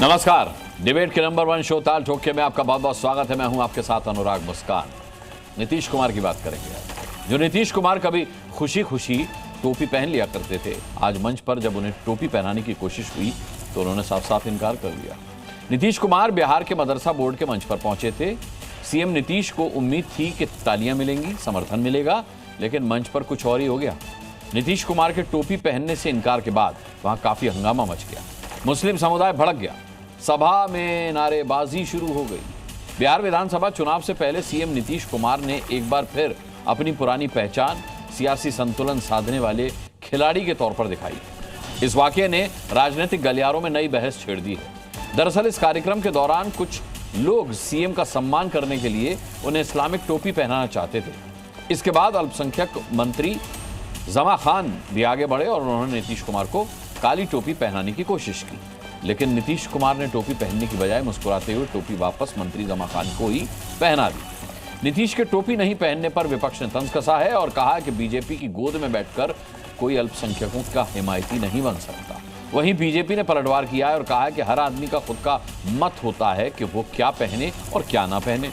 नमस्कार, डिबेट के number 1 show ताल ठोके में आपका बहुत बहुत स्वागत है। मैं हूं आपके साथ अनुराग मुस्कान। नीतीश कुमार की बात करेंगे। जो नीतीश कुमार कभी खुशी खुशी टोपी पहन लिया करते थे, आज मंच पर जब उन्हें टोपी पहनाने की कोशिश हुई तो उन्होंने साफ साफ इनकार कर दिया। नीतीश कुमार बिहार के मदरसा बोर्ड के मंच पर पहुंचे थे। सीएम नीतीश को उम्मीद थी कि तालियां मिलेंगी, समर्थन मिलेगा, लेकिन मंच पर कुछ और ही हो गया। नीतीश कुमार के टोपी पहनने से इनकार के बाद वहां काफी हंगामा मच गया। मुस्लिम समुदाय भड़क गया, सभा में नारेबाजी शुरू हो गई। बिहार विधानसभा चुनाव से पहले सीएम नीतीश कुमार ने एक बार फिर अपनी पुरानी पहचान सियासी संतुलन साधने वाले खिलाड़ी के तौर पर दिखाई। इस वाकये ने राजनीतिक गलियारों में नई बहस छेड़ दी है। दरअसल इस कार्यक्रम के दौरान कुछ लोग सीएम का सम्मान करने के लिए उन्हें इस्लामिक टोपी पहनाना चाहते थे। इसके बाद अल्पसंख्यक मंत्री जमा खान भी आगे बढ़े और उन्होंने नीतीश कुमार को काली टोपी पहनाने की कोशिश की, लेकिन नीतीश कुमार ने टोपी पहनने की बजाय मुस्कुराते हुए टोपी वापस मंत्री जमा खान को ही पहना दी। नीतीश के टोपी नहीं पहनने पर विपक्ष ने तंज कसा है और कहा कि बीजेपी की गोद में बैठकर कोई अल्पसंख्यकों का हिमायती नहीं बन सकता। वहीं बीजेपी ने पलटवार किया है और कहा है कि हर आदमी का खुद का मत होता है कि वो क्या पहने और क्या ना पहने।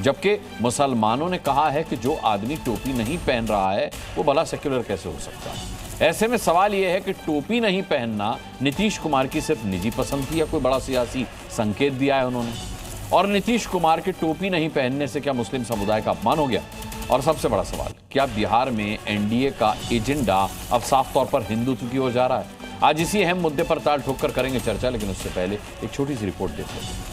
जबकि मुसलमानों ने कहा है कि जो आदमी टोपी नहीं पहन रहा है वो भला सेक्युलर कैसे हो सकता है। ऐसे में सवाल यह है कि टोपी नहीं पहनना नीतीश कुमार की सिर्फ निजी पसंद थी या कोई बड़ा सियासी संकेत दिया है उन्होंने। और नीतीश कुमार के टोपी नहीं पहनने से क्या मुस्लिम समुदाय का अपमान हो गया? और सबसे बड़ा सवाल, क्या बिहार में एनडीए का एजेंडा अब साफ तौर पर हिंदुत्व की ओर जा रहा है? आज इसी अहम मुद्दे पर ताल ठोककर करेंगे चर्चा, लेकिन उससे पहले एक छोटी सी रिपोर्ट देख लेते हैं।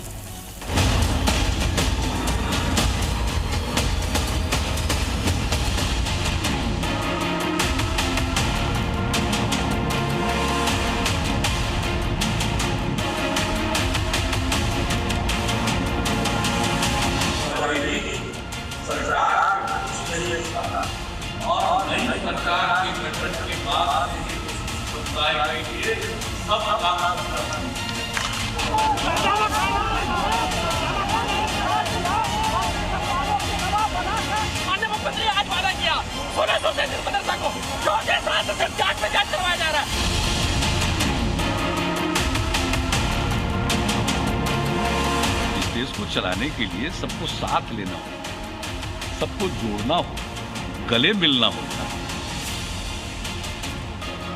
देश को चलाने के लिए सबको साथ लेना होगा, सबको जोड़ना होगा, गले मिलना होगा।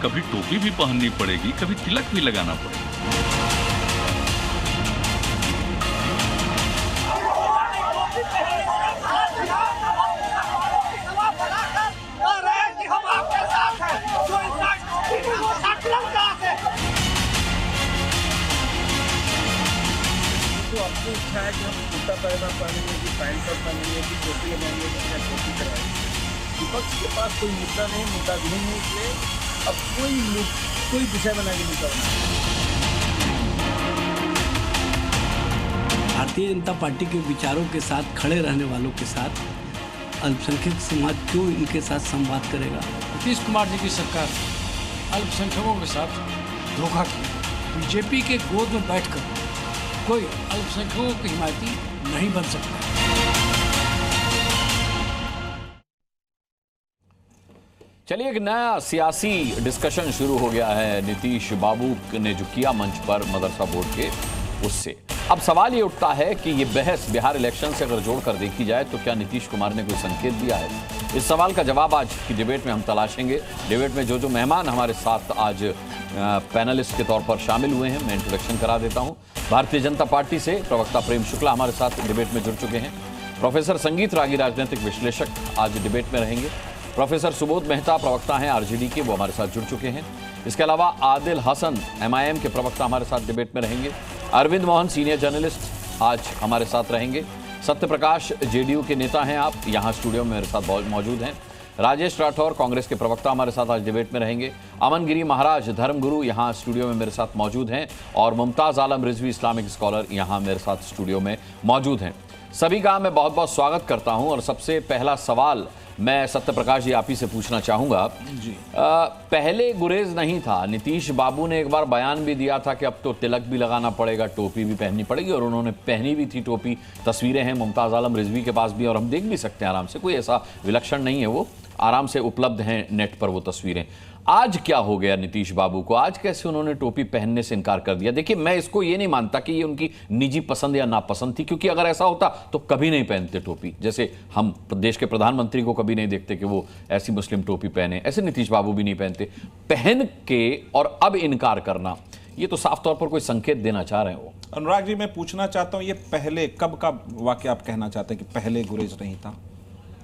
कभी टोपी भी पहननी पड़ेगी, कभी तिलक भी लगाना पड़ेगा। आपको इच्छा है कि हम कुर्ता पैजामा पहनेंगे कि पैंट शर्ट पहनेंगे कि टोपी लगाएंगे कि टोपी कराएंगे। विपक्ष के पास कोई मुद्दा नहीं, मुद्दा भी नहीं, इसलिए अब कोई विषय बना के नहीं करना। भारतीय जनता पार्टी के विचारों के साथ खड़े रहने वालों के साथ अल्पसंख्यक समाज क्यों इनके साथ संवाद करेगा? नीतीश कुमार जी की सरकार अल्पसंख्यकों के साथ धोखा किया। बीजेपी के गोद में बैठकर कोई अल्पसंख्यकों की हिमायती नहीं बन सकता। चलिए, एक नया सियासी डिस्कशन शुरू हो गया है नीतीश बाबू ने जो किया मंच पर मदरसा बोर्ड के, उससे अब सवाल ये उठता है कि ये बहस बिहार इलेक्शन से अगर जोड़कर देखी जाए तो क्या नीतीश कुमार ने कोई संकेत दिया है? इस सवाल का जवाब आज की डिबेट में हम तलाशेंगे। डिबेट में जो मेहमान हमारे साथ आज पैनलिस्ट के तौर पर शामिल हुए हैं, मैं इंट्रोडक्शन करा देता हूं। भारतीय जनता पार्टी से प्रवक्ता प्रेम शुक्ला हमारे साथ डिबेट में जुड़ चुके हैं। प्रोफेसर संगीत रागी राजनीतिक विश्लेषक आज डिबेट में रहेंगे। प्रोफेसर सुबोध मेहता प्रवक्ता हैं आरजेडी के, वो हमारे साथ जुड़ चुके हैं। इसके अलावा आदिल हसन एमआईएम के प्रवक्ता हमारे साथ डिबेट में रहेंगे। अरविंद मोहन सीनियर जर्नलिस्ट आज हमारे साथ रहेंगे। सत्य प्रकाश जेडीयू के नेता हैं, आप यहाँ स्टूडियो में मेरे साथ मौजूद हैं। राजेश राठौर कांग्रेस के प्रवक्ता हमारे साथ आज डिबेट में रहेंगे। अमन गिरी महाराज धर्मगुरु यहाँ स्टूडियो में मेरे साथ मौजूद हैं और मुमताज आलम रिजवी इस्लामिक स्कॉलर यहाँ मेरे साथ स्टूडियो में मौजूद हैं। सभी का मैं बहुत बहुत स्वागत करता हूं और सबसे पहला सवाल मैं सत्य प्रकाश जी आप ही से पूछना चाहूंगा। पहले गुरेज नहीं था, नीतीश बाबू ने एक बार बयान भी दिया था कि अब तो तिलक भी लगाना पड़ेगा, टोपी भी पहननी पड़ेगी, और उन्होंने पहनी भी थी टोपी। तस्वीरें हैं मुमताज आलम रिजवी के पास भी और हम देख भी सकते हैं आराम से, कोई ऐसा विलक्षण नहीं है वो। आराम से उपलब्ध हैं नेट पर वो तस्वीरें। आज क्या हो गया नीतीश बाबू को? आज कैसे उन्होंने टोपी पहनने से इनकार कर दिया? देखिए, मैं इसको ये नहीं मानता कि ये उनकी निजी पसंद या नापसंद थी, क्योंकि अगर ऐसा होता तो कभी नहीं पहनते टोपी। जैसे हम देश के प्रधानमंत्री को कभी नहीं देखते कि वो ऐसी मुस्लिम टोपी पहने, ऐसे नीतीश बाबू भी नहीं पहनते। पहन के और अब इनकार करना, ये तो साफ तौर पर कोई संकेत देना चाह रहे हैं वो। अनुराग जी, मैं पूछना चाहता हूं, ये पहले कब का वाकया आप कहना चाहते हैं कि पहले गुरेज नहीं था?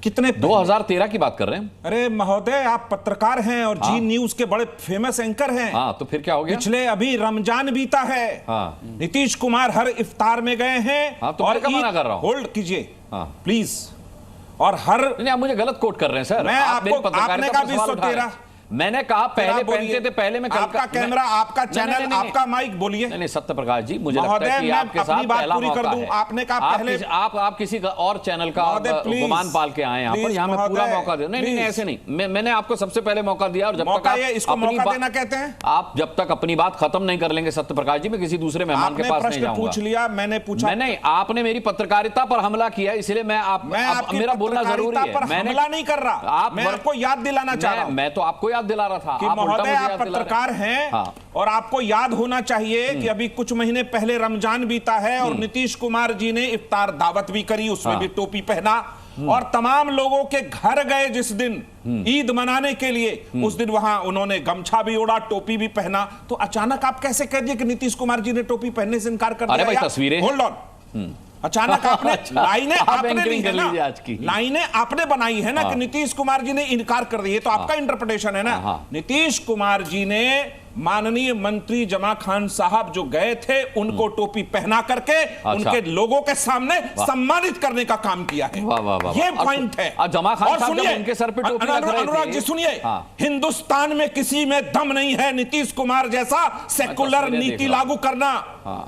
कितने 2013 की बात कर रहे हैं। अरे महोदय, आप पत्रकार हैं और जी न्यूज के बड़े फेमस एंकर हैं। हाँ, तो फिर क्या हो गया? पिछले अभी रमजान बीता है। हाँ। नीतीश कुमार हर इफ्तार में गए हैं। हाँ, तो और मैं क्या मना कर रहा हूं? होल्ड कीजिए हाँ। प्लीज। और हर नहीं, आप मुझे गलत कोट कर रहे हैं सर। मैं आपको, आपने कहा 2013, मैंने कहा पहले पहनते थे, पहले में आपका कैमरा, आपका चैनल, आपका माइक, बोलिए। नहीं, सत्य प्रकाश जी, मुझे लगता है कि आपके साथ पहला मौका है। आपने कहा पहले आप किसी और चैनल का गुमान पाल के आए यहाँ पर, यहाँ मैं पूरा मौका दे। नहीं, ऐसे नहीं, मैंने आपको सबसे पहले मौका दिया, और जब तक आप इसको मौका देना कहते हैं, आप जब तक अपनी बात खत्म नहीं कर लेंगे सत्य प्रकाश जी, मैं किसी दूसरे मेहमान के पास नहीं जाऊंगा। पूछ लिया, मैंने पूछा नहीं, आपने मेरी पत्रकारिता पर हमला किया, इसलिए मेरा बोलना जरूरी है। मैंने हमला नहीं कर रहा, मैं आपको याद दिलाना चाह रहा हूं। मैं तो आपको याद दिला रहा था। महोदय, आप पत्रकार हैं। हाँ। और आपको याद होना चाहिए कि अभी कुछ महीने पहले रमजान बीता है और नीतीश कुमार जी ने इफ्तार दावत भी करी, उसमें भी टोपी पहना, और तमाम लोगों के घर गए जिस दिन ईद मनाने के लिए, उस दिन वहां उन्होंने गमछा भी ओढ़ा, टोपी भी पहना। तो अचानक आप कैसे कह दिए कि नीतीश कुमार जी ने टोपी पहनने से इनकार कर दिया? अरे भाई, तस्वीरें, होल्ड ऑन, अचानक आपने लाइनें आपने ली है ना, लाइनें आपने बनाई है ना कि नीतीश कुमार जी ने इनकार कर दिया, तो आपका इंटरप्रिटेशन है ना। नीतीश कुमार जी ने माननीय मंत्री जमा खान साहब जो गए थे, उनको टोपी पहना करके उनके लोगों के सामने सम्मानित करने का काम किया है। ये पॉइंट है। जमा खान साहब जब उनके सर पे टोपी रख रहे थे, अनुराग जी सुनिए, हिंदुस्तान में किसी में दम नहीं है नीतीश कुमार जैसा सेकुलर नीति लागू करना।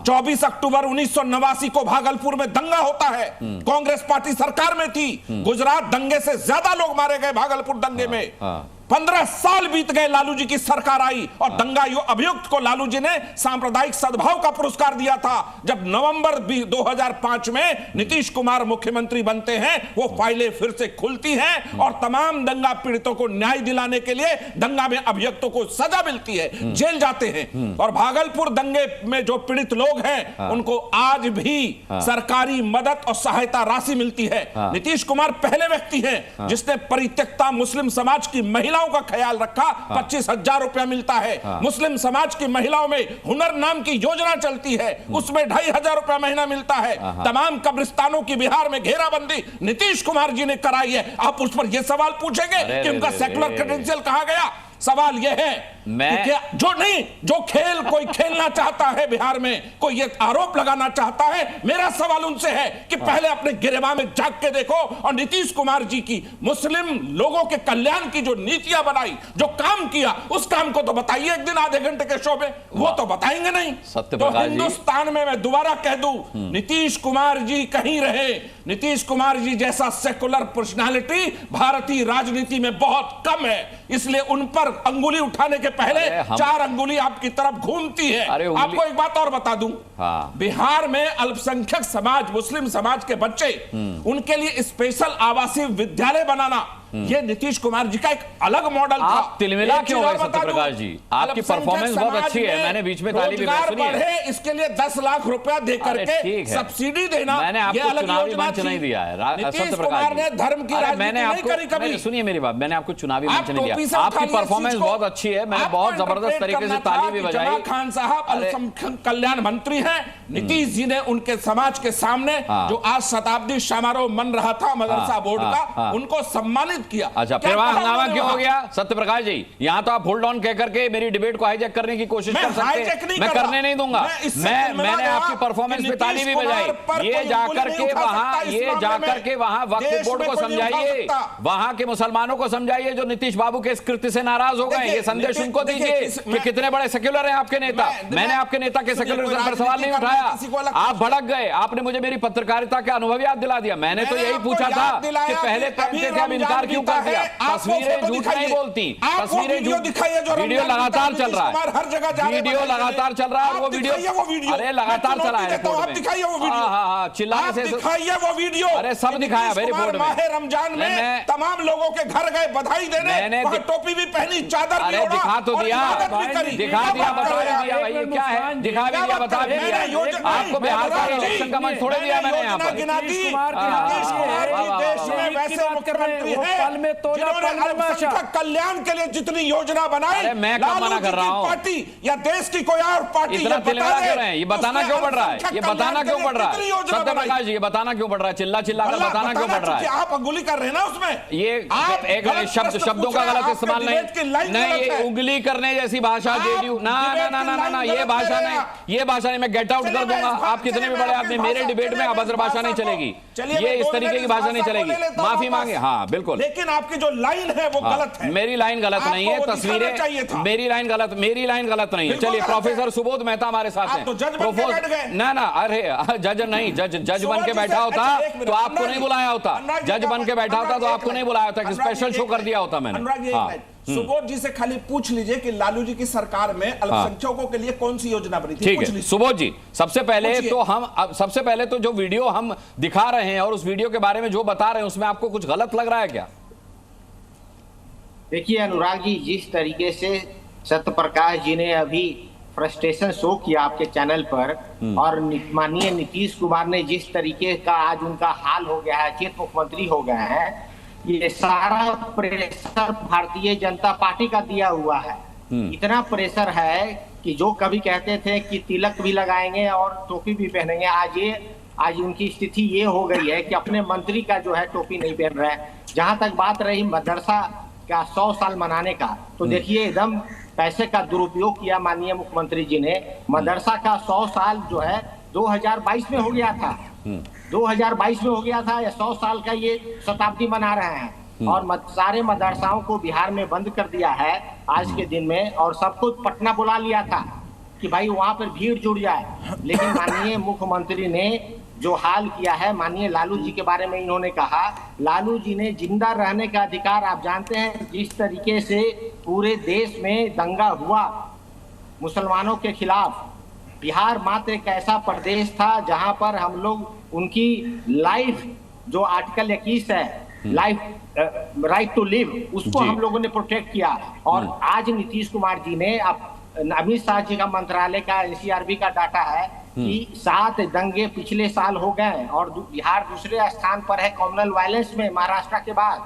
24 अक्टूबर 1989 को भागलपुर में दंगा होता है, कांग्रेस पार्टी सरकार में थी। गुजरात दंगे से ज्यादा लोग मारे गए भागलपुर दंगे में। 15 साल बीत गए, लालू जी की सरकार आई और दंगा अभियुक्त को लालू जी ने सांप्रदायिक सद्भाव का पुरस्कार दिया था। जब नवंबर 2005 में नीतीश कुमार मुख्यमंत्री बनते हैं, वो फाइलें फिर से खुलती हैं और तमाम दंगा पीड़ितों को न्याय दिलाने के लिए दंगा में अभियुक्तों को सजा मिलती है, जेल जाते हैं। और भागलपुर दंगे में जो पीड़ित लोग हैं, उनको आज भी सरकारी मदद और सहायता राशि मिलती है। नीतीश कुमार पहले व्यक्ति हैं जिसने परित्यक्ता मुस्लिम समाज की महिला का ख्याल रखा। 25,000 रुपया मिलता है। मुस्लिम समाज की महिलाओं में हुनर नाम की योजना चलती है, उसमें 2,500 रुपया महीना मिलता है। तमाम कब्रिस्तानों की बिहार में घेराबंदी नीतीश कुमार जी ने कराई है। आप उस पर यह सवाल पूछेंगे कि उनका सेकुलर क्रेडेंशियल कहां गया? सवाल यह है कि जो खेल कोई खेलना चाहता है बिहार में, कोई ये आरोप लगाना चाहता है, मेरा सवाल उनसे है कि पहले अपने गिरेबान में झांक के देखो और नीतीश कुमार जी की मुस्लिम लोगों के कल्याण की जो नीतियां बनाई, जो काम किया, उस काम को तो बताइए एक दिन आधे घंटे के शो में। वो तो बताएंगे नहीं। तो हिंदुस्तान में मैं दोबारा कह दूं, नीतीश कुमार जी कहीं रहे, नीतीश कुमार जी जैसा सेकुलर पर्सनालिटी भारतीय राजनीति में बहुत कम है। इसलिए उन पर अंगुली उठाने के पहले 4 अंगुली आपकी तरफ घूमती है। आपको एक बात और बता दूं, बिहार में अल्पसंख्यक समाज, मुस्लिम समाज के बच्चे, उनके लिए स्पेशल आवासीय विद्यालय बनाना, ये नीतीश कुमार जी का एक अलग मॉडल था। आप तिलमिला क्यों गए सत्य प्रकाश जी? आपकी परफॉर्मेंस बहुत अच्छी है, मैंने बीच में ताली भी सुनी है। इसके लिए 10 लाख रुपया देकर के सब्सिडी देना, मैंने आपको चुनावी मंच नहीं दिया है सत्य प्रकाश जी। धर्म की राजनीति नहीं करी कभी। सुनिए मेरी बात, मैंने आपको चुनावी मंच नहीं दिया। आपकी परफॉर्मेंस बहुत अच्छी है, मैंने बहुत जबरदस्त तरीके से ताली भी बजाई। खान साहब अल्पसंख्यक कल्याण मंत्री हैं, नीतीश जी ने उनके समाज के सामने जो आज शताब्दी समारोह मन रहा था मदरसा बोर्ड का, उनको सम्मानित किया। अच्छा, फिर वहां हंगामा क्यों हो गया सत्य प्रकाश जी? यहां तो आप होल्ड ऑन कह करके मेरी डिबेट को हाईजैक करने की कोशिश कर सकते हैं, मैं करने नहीं दूंगा। मैंने आपकी परफॉर्मेंस पे ताली भी बजाई। ये जाकर के वहां वक्फ बोर्ड को समझाइए, वहां के मुसलमानों को समझाइए जो नीतीश बाबू के इस कृत्य से नाराज हो गए। ये संदेश उनको दीजिए कि कितने बड़े सेक्युलर हैं आपके नेता। मैंने आपके नेता के सेक्युलरिज्म पर सवाल नहीं उठाया, आप भड़क गए। आपने मुझे मेरी पत्रकारिता का अनुभव याद दिला दिया। मैंने तो यही पूछा था कि पहले पहनते थे, अब इनकार क्यों कर दिया? तस्वीरें झूठ नहीं बोलती, तस्वीरें झूठ दिखाइए। वीडियो लगातार चल रहा है, हर जगह वीडियो लगातार चल रहा है और वो वीडियो अरे लगातार चला है रिपोर्ट में। दिखाइए वो वीडियो, हाँ, चिल्लाने से दिखाइए वो वीडियो। अरे सब दिखाया भाई रिपोर्ट में। माह रमजान में तमाम लोगों के घर गए बधाई देने, वहां टोपी भी पहनी, चादर भी ओढ़ा, दिखा तो दिया, दिखा दिया, बता दिया भाई क्या है, दिखा भी दिया, बता भी दिया। आपको बिहार का इलेक्शन का मंच थोड़े दिया मैंने यहाँ पर। नीतीश कुमार जी देश में वैसे मुख्यमंत्री हैं जिन्होंने अल्पसंख्यक कल्याण के लिए जितनी योजना बनाई, मैं कब मना कर रहा हूँ? पार्टी या देश की कोई और पार्टी इतना तिलवा क्यों रहे हैं? ये बताना क्यों पड़ रहा है? ये बताना क्यों पड़ रहा है? सत्यप्रकाश जी, ये बताना क्यों पड़ रहा है? चिल्ला चिल्ला कर बताना क्यों पड़ रहा है? आप अंगुली कर रहे हैं ना उसमें। ये एक शब्दों का गलत इस्तेमाल नहीं, ये उंगली करने जैसी भाषा जेडीयू ना ना ना ना ना, ये भाषा नहीं, ये भाषा नहीं। मैं गेट आउट कर दूंगा। आप कितने भी बड़े आदमी, मेरे डिबेट में अभद्र भाषा नहीं चलेगी, ये इस तरीके की भाषा नहीं चलेगी। माफी मांगे, हाँ बिल्कुल, लेकिन आपकी जो लाइन है वो गलत है। मेरी लाइन गलत नहीं है, तस्वीरें मेरी लाइन गलत नहीं है। चलिए, प्रोफेसर सुबोध मेहता हमारे साथ हैं। ना ना, अरे जज नहीं, जज बन के बैठा होता तो आपको नहीं बुलाया होता, जज बन के बैठा होता तो आपको नहीं बुलाया होता, स्पेशल शो कर दिया होता मैंने। सुबोध जी से खाली पूछ लीजिए कि लालू जी की सरकार में अल्पसंख्यकों के लिए कौन सी योजना बनी थी। ठीक है सुबोध जी, सबसे पहले तो जो वीडियो हम दिखा रहे हैं और उस वीडियो के बारे में जो बता रहे हैं उसमें आपको कुछ गलत लग रहा है क्या? देखिए अनुराग जी, जिस तरीके से सत्यप्रकाश जी ने अभी फ्रस्ट्रेशन शो किया आपके चैनल पर, और माननीय नीतीश कुमार ने जिस तरीके का आज उनका हाल हो गया है, चीफ मुख्यमंत्री हो गए हैं, ये सारा प्रेशर भारतीय जनता पार्टी का दिया हुआ है। इतना प्रेशर है कि जो कभी कहते थे कि तिलक भी लगाएंगे और टोपी भी पहनेंगे, आज उनकी स्थिति ये हो गई है कि अपने मंत्री का जो है टोपी नहीं पहन रहे हैं। जहां तक बात रही मदरसा का 100 साल मनाने का, तो देखिए एकदम पैसे का दुरुपयोग किया माननीय मुख्यमंत्री जी ने। मदरसा का 100 साल जो है 2022 में हो गया था, 2022 में हो गया था, या 100 साल का ये शताब्दी मना रहे हैं, और सारे मदरसाओं को बिहार में बंद कर दिया है आज के दिन में, और सबको पटना बुला लिया था कि भाई वहां पर भीड़ जुड़ जाए। लेकिन माननीय मुख्यमंत्री ने जो हाल किया है, माननीय लालू जी के बारे में इन्होंने कहा, लालू जी ने जिंदा रहने का अधिकार, आप जानते हैं जिस तरीके से पूरे देश में दंगा हुआ मुसलमानों के खिलाफ, बिहार मात्र एक ऐसा प्रदेश था जहां पर हम लोग उनकी लाइफ, जो आर्टिकल 21 है, लाइफ राइट टू लिव, उसको हम लोगों ने प्रोटेक्ट किया। और आज नीतीश कुमार जी ने, अमित शाह जी का मंत्रालय का एनसीआरबी का डाटा है कि 7 दंगे पिछले साल हो गए, और बिहार दूसरे स्थान पर है कम्युनल वायलेंस में महाराष्ट्र के बाद।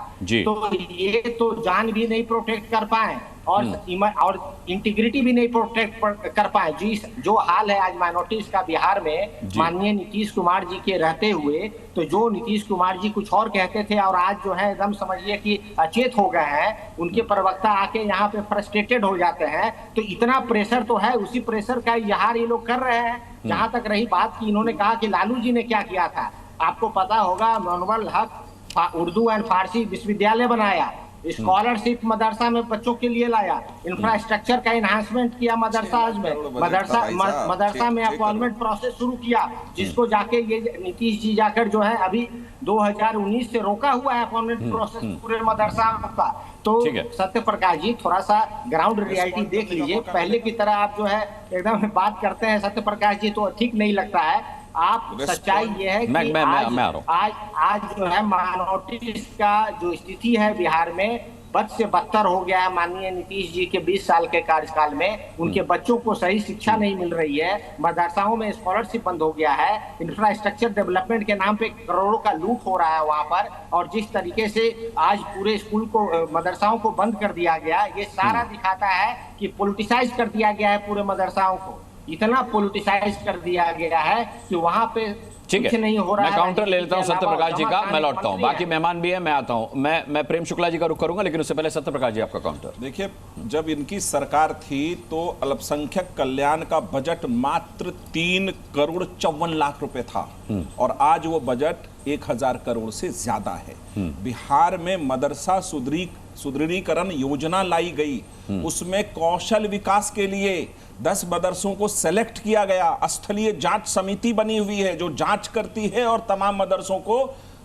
तो ये तो जान भी नहीं प्रोटेक्ट कर पाए और इंटीग्रिटी भी नहीं प्रोटेक्ट कर पाए। जो हाल है आज माइनॉरिटीज का बिहार में माननीय नीतीश कुमार जी के रहते हुए, तो जो नीतीश कुमार जी कुछ और कहते थे और आज जो है एकदम समझिए कि अचेत हो गए हैं, उनके प्रवक्ता आके यहाँ पे फ्रस्ट्रेटेड हो जाते हैं। तो इतना प्रेशर तो है, उसी प्रेशर का इजहार ये लोग कर रहे हैं। जहां तक रही बात की, इन्होंने कहा कि लालू जी ने क्या किया था, आपको पता होगा, मनोवल हक उर्दू एंड फारसी विश्वविद्यालय बनाया, स्कॉलरशिप मदरसा में बच्चों के लिए लाया, इंफ्रास्ट्रक्चर का एनहांसमेंट किया मदरसा में, मदरसा में अपॉइंटमेंट प्रोसेस शुरू किया, जिसको जाके ये नीतीश जी जाकर जो है अभी 2019 से रोका हुआ है अपॉइंटमेंट प्रोसेस पूरे मदरसा का। तो सत्यप्रकाश जी थोड़ा सा ग्राउंड रियलिटी देख लीजिए, पहले की तरह आप जो है एकदम बात करते हैं सत्यप्रकाश जी, तो ठीक नहीं लगता है। आप सच्चाई ये है कि आज जो है माइनॉरिटीज का जो स्थिति है बिहार में बद से बदतर हो गया है। माननीय नीतीश जी के 20 साल के कार्यकाल में उनके बच्चों को सही शिक्षा नहीं मिल रही है, मदरसाओं में स्कॉलरशिप बंद हो गया है, इंफ्रास्ट्रक्चर डेवलपमेंट के नाम पे करोड़ों का लूट हो रहा है वहां पर, और जिस तरीके से आज पूरे स्कूल को, मदरसाओं को बंद कर दिया गया, ये सारा दिखाता है कि पॉलिटिसाइज कर दिया गया है पूरे मदरसाओं को। इतना पॉलिटिसाइज कर दिया गया है कि वहां पे ठीक है, नहीं हो रहा। मैं काउंटर ले लेता हूं सत्यप्रकाश जी का, मैं लौटता हूं, बाकी मेहमान भी है, मैं आता हूं। मैं प्रेम शुक्ला जी का रुख करूंगा, लेकिन उससे पहले सत्यप्रकाश जी आपका काउंटर। देखिए, जब इनकी सरकार थी तो अल्पसंख्यक कल्याण का बजट मात्र 3 करोड़ 54 लाख रुपए था, और आज वो बजट 1000 करोड़ से ज्यादा है। बिहार में मदरसा सुदृढ़ीकरण योजना लाई गई, उसमें कौशल विकास के लिए 10 मदरसों को सेलेक्ट किया गया, स्थलीय जांच समिति बनी हुई है जो जांच करती है और तमाम मदरसों को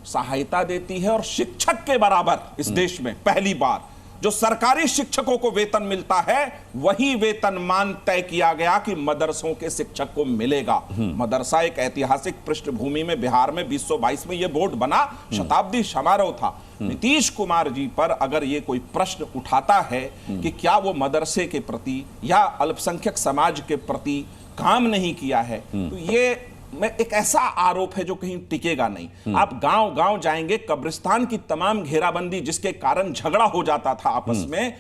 सहायता देती है और शिक्षक के बराबर इस देश में पहली बार जो सरकारी शिक्षकों को वेतन मिलता है वही वेतनमान तय किया गया कि मदरसों के शिक्षक को मिलेगा। मदरसा एक ऐतिहासिक पृष्ठभूमि में बिहार में 2022 में यह बोर्ड बना, शताब्दी समारोह था। नीतीश कुमार जी पर अगर ये कोई प्रश्न उठाता है कि क्या वो मदरसे के प्रति या अल्पसंख्यक समाज के प्रति काम नहीं किया है, तो ये एक ऐसा आरोप है जो कहीं टिकेगा नहीं। आप गांव गांव जाएंगे, कब्रिस्तान की तमाम घेराबंदी जिसके कारण झगड़ा हो जाता था आपस में,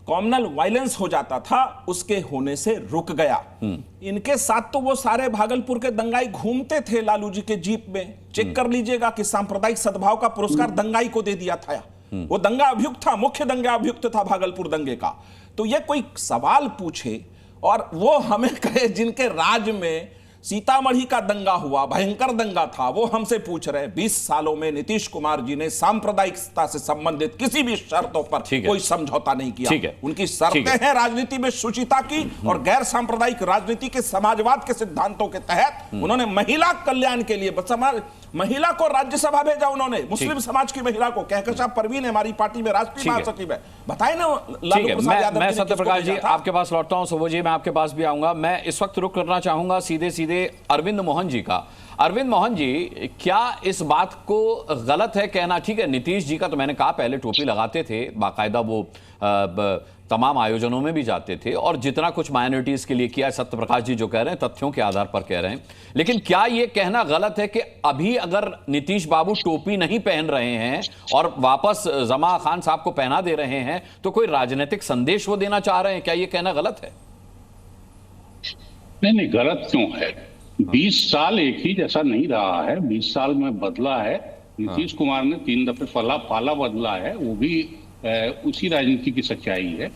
कॉम्युनल वायलेंस हो जाता था, उसके होने से रुक गया। इनके साथ तो वो सारे भागलपुर के दंगाई घूमते थे लालू जी के जीप में। चेक कर लीजिएगा कि सांप्रदायिक सद्भाव का पुरस्कार दंगाई को दे दिया था। वो दंगा अभियुक्त था, मुख्य दंगा अभियुक्त था भागलपुर दंगे का। तो ये कोई सवाल पूछे और वो हमें कहे जिनके राज में सीतामढ़ी का दंगा हुआ, भयंकर दंगा था, वो हमसे पूछ रहे 20 सालों में नीतीश कुमार जी ने सांप्रदायिकता से संबंधित किसी भी शर्तों पर कोई समझौता नहीं किया। उनकी शर्तें हैं राजनीति में शुचिता की और गैर सांप्रदायिक राजनीति के समाजवाद के सिद्धांतों के तहत उन्होंने महिला कल्याण के लिए महिला को राज्यसभा भेजा। उन्होंने मुस्लिम समाज की महिला को, कहकशा परवीन हमारी पार्टी में राष्ट्रीय महासचिव है, बताए ना लालू प्रसाद यादव। मैं सत्यप्रकाश जी आपके पास लौटता हूं, सुबोध जी मैं आपके पास भी आऊंगा। मैं इस वक्त रुक करना चाहूंगा सीधे अरविंद मोहन जी का। अरविंद मोहन जी, क्या इस बात को गलत है कहना? ठीक है, नीतीश जी का तो मैंने कहा पहले टोपी लगाते थे, बाकायदा वो तमाम आयोजनों में भी जाते थे और जितना कुछ माइनॉरिटीज के लिए किया, सत्यप्रकाश जी जो कह रहे हैं तथ्यों के आधार पर कह रहे हैं, लेकिन क्या यह कहना गलत है कि अभी अगर नीतीश बाबू टोपी नहीं पहन रहे हैं और वापस जमा खान साहब को पहना दे रहे हैं तो कोई राजनीतिक संदेश वो देना चाह रहे हैं? क्या यह कहना गलत है? नहीं, गलत क्यों है? 20 साल एक ही जैसा नहीं रहा है, 20 साल में बदला है। नीतीश कुमार ने 3 दफे पाला बदला है, वो भी उसी राजनीति की सच्चाई है।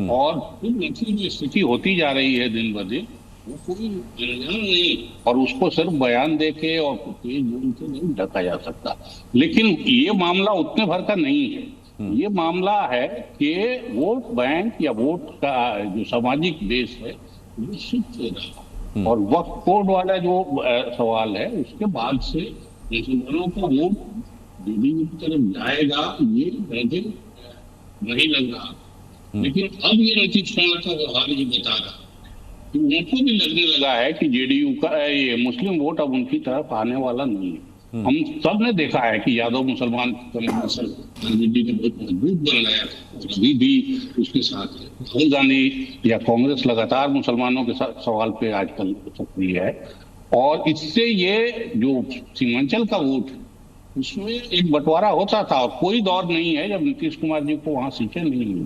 और जो स्थिति होती जा रही है दिन ब दिन, वो कोई अनजान नहीं और उसको सिर्फ बयान देके और से नहीं ढका जा सकता। लेकिन ये मामला उतने भर का नहीं है। ये मामला है कि वोट बैंक या वोट का जो सामाजिक बेस है वो शिफ्ट हो रहा है। और वक्फ बोर्ड वाला जो सवाल है, उसके बाद से मुसलमानों का वोट बीजेपी की तरफ जाएगा, ये नहीं लग रहा। लेकिन अब ये नीतीश कुमार का व्यवहार ये बता रहा कि उनको भी लगने लगा है कि जेडीयू का ये मुस्लिम वोट अब उनकी तरफ आने वाला नहीं है। हम सब ने देखा है कि यादव मुसलमान कम्युनिस्ट ने बहुत मजबूत बनाया और अभी भी उसके साथ है। राहुल गांधी या कांग्रेस लगातार मुसलमानों के सवाल पे आजकल सक्रिय है और इससे ये जो सीमांचल का वोट उसमें एक बंटवारा होता था और कोई दौर नहीं है जब नीतीश कुमार जी को वहां सीटें नहीं मिली।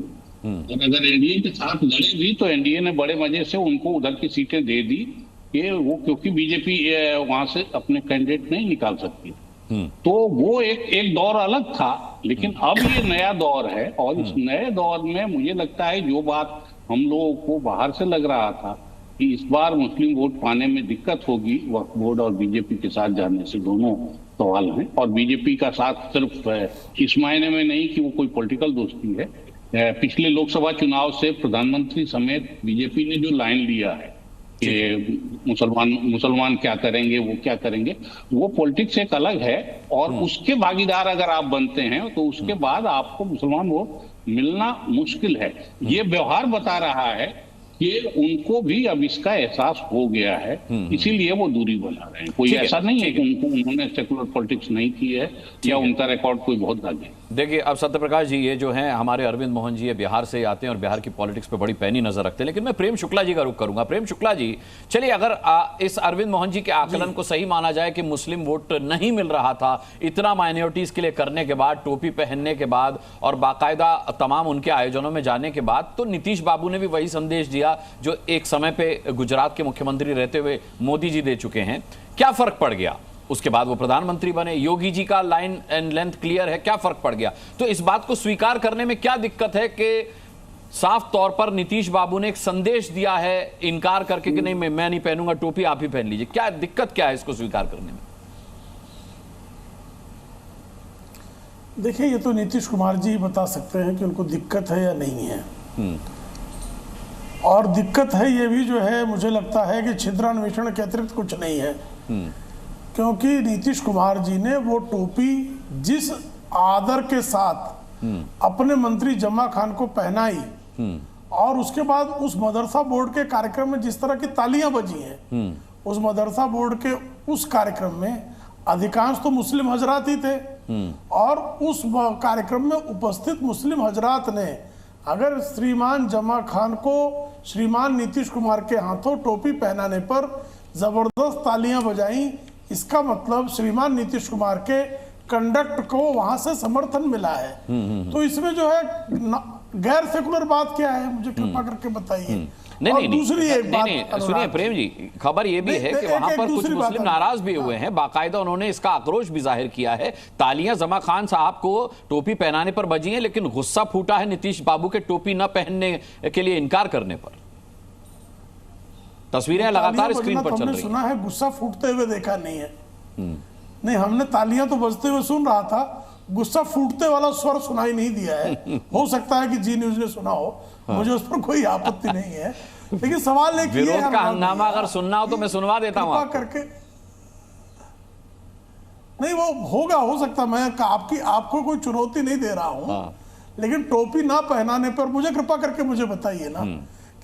और अगर एनडीए के साथ लड़े भी तो एनडीए ने बड़े मजे से उनको उधर की सीटें दे दी कि वो, क्योंकि बीजेपी वहां से अपने कैंडिडेट नहीं निकाल सकती। तो वो एक दौर अलग था, लेकिन अब ये नया दौर है और इस नए दौर में मुझे लगता है जो बात हम लोगों को बाहर से लग रहा था कि इस बार मुस्लिम वोट पाने में दिक्कत होगी वक्फ बोर्ड और बीजेपी के साथ जाने से, दोनों सवाल हैं। और बीजेपी का साथ सिर्फ इस मायने में नहीं कि वो कोई पॉलिटिकल दोस्ती है। पिछले लोकसभा चुनाव से प्रधानमंत्री समेत बीजेपी ने जो लाइन लिया है कि मुसलमान क्या करेंगे, वो क्या करेंगे, वो पॉलिटिक्स एक अलग है और उसके भागीदार अगर आप बनते हैं तो उसके बाद आपको मुसलमान वोट मिलना मुश्किल है। ये व्यवहार बता रहा है कि उनको भी अब इसका एहसास हो गया है, इसीलिए वो दूरी बना रहे हैं। कोई ऐसा नहीं है कि उन्होंने सेकुलर पॉलिटिक्स नहीं की है या उनका रिकॉर्ड कोई बहुत आगे। देखिए, अब सत्यप्रकाश जी ये जो हैं हमारे अरविंद मोहन जी, ये बिहार से आते हैं और बिहार की पॉलिटिक्स पे बड़ी पैनी नजर रखते हैं, लेकिन मैं प्रेम शुक्ला जी का रुख करूंगा। प्रेम शुक्ला जी, चलिए अगर इस अरविंद मोहन जी के आकलन को सही माना जाए कि मुस्लिम वोट नहीं मिल रहा था, इतना माइनॉरिटीज के लिए करने के बाद, टोपी पहनने के बाद और बाकायदा तमाम उनके आयोजनों में जाने के बाद, तो नीतीश बाबू ने भी वही संदेश दिया जो एक समय पे गुजरात के मुख्यमंत्री रहते हुए मोदी जी दे चुके हैं। क्या फर्क पड़ गया? उसके बाद वो प्रधानमंत्री बने, योगी जी का लाइन एंड लेंथ क्लियर है, क्या फर्क पड़ गया? तो इस बात को स्वीकार करने में क्या दिक्कत है कि साफ तौर पर नीतीश बाबू ने एक संदेश दिया है इनकार करके कि नहीं मैं नहीं पहनूंगा टोपी, आप ही पहन लीजिए? क्या दिक्कत क्या है इसको स्वीकार करने में? देखिए, ये तो नीतीश कुमार जी बता सकते हैं कि उनको दिक्कत है या नहीं है। और दिक्कत है ये भी जो है, मुझे लगता है कि छिद्रान्वेषण के अतिरिक्त कुछ नहीं है। क्योंकि नीतीश कुमार जी ने वो टोपी जिस आदर के साथ अपने मंत्री जमा खान को पहनाई और उसके बाद उस मदरसा बोर्ड के कार्यक्रम में जिस तरह की तालियां बजी हैं, उस मदरसा बोर्ड के उस कार्यक्रम में अधिकांश तो मुस्लिम हजरात ही थे और उस कार्यक्रम में उपस्थित मुस्लिम हजरात ने अगर श्रीमान जमा खान को श्रीमान नीतीश कुमार के हाथों टोपी पहनाने पर जबरदस्त तालियां बजाई, इसका मतलब श्रीमान नीतीश कुमार के कंडक्ट को वहां से समर्थन मिला है। तो इसमें जो है गैर सेकुलर बात क्या है, मुझे कृपा करके बताइए। नहीं, दूसरी एक बात सुनिए प्रेम जी, खबर ये भी है कि वहां पर कुछ मुस्लिम नाराज भी हुए हैं, बाकायदा उन्होंने इसका आक्रोश भी जाहिर किया है। तालियां जमा खान साहब को टोपी पहनाने पर बजी हैं, लेकिन गुस्सा फूटा है नीतीश बाबू के टोपी न पहनने के लिए इनकार करने पर। तस्वीरें लगातार स्क्रीन पर चल रही हैं। सुना है, गुस्सा फूटते हुए देखा नहीं है। नहीं, हमने तालियां तो बजते हुए सुन रहा था, गुस्सा फूटते वाला स्वर सुनाई नहीं दिया है। हो सकता है कि जी न्यूज ने सुना हो, मुझे उस पर कोई आपत्ति नहीं है, लेकिन सवाल एक विरोध का हंगामा अगर सुनना हो तो मैं सुनवा देता हूं करके। नहीं, वो होगा, हो सकता, मैं आपको कोई चुनौती नहीं दे रहा हूं, लेकिन टोपी ना पहनाने पर मुझे कृपा करके मुझे बताइए ना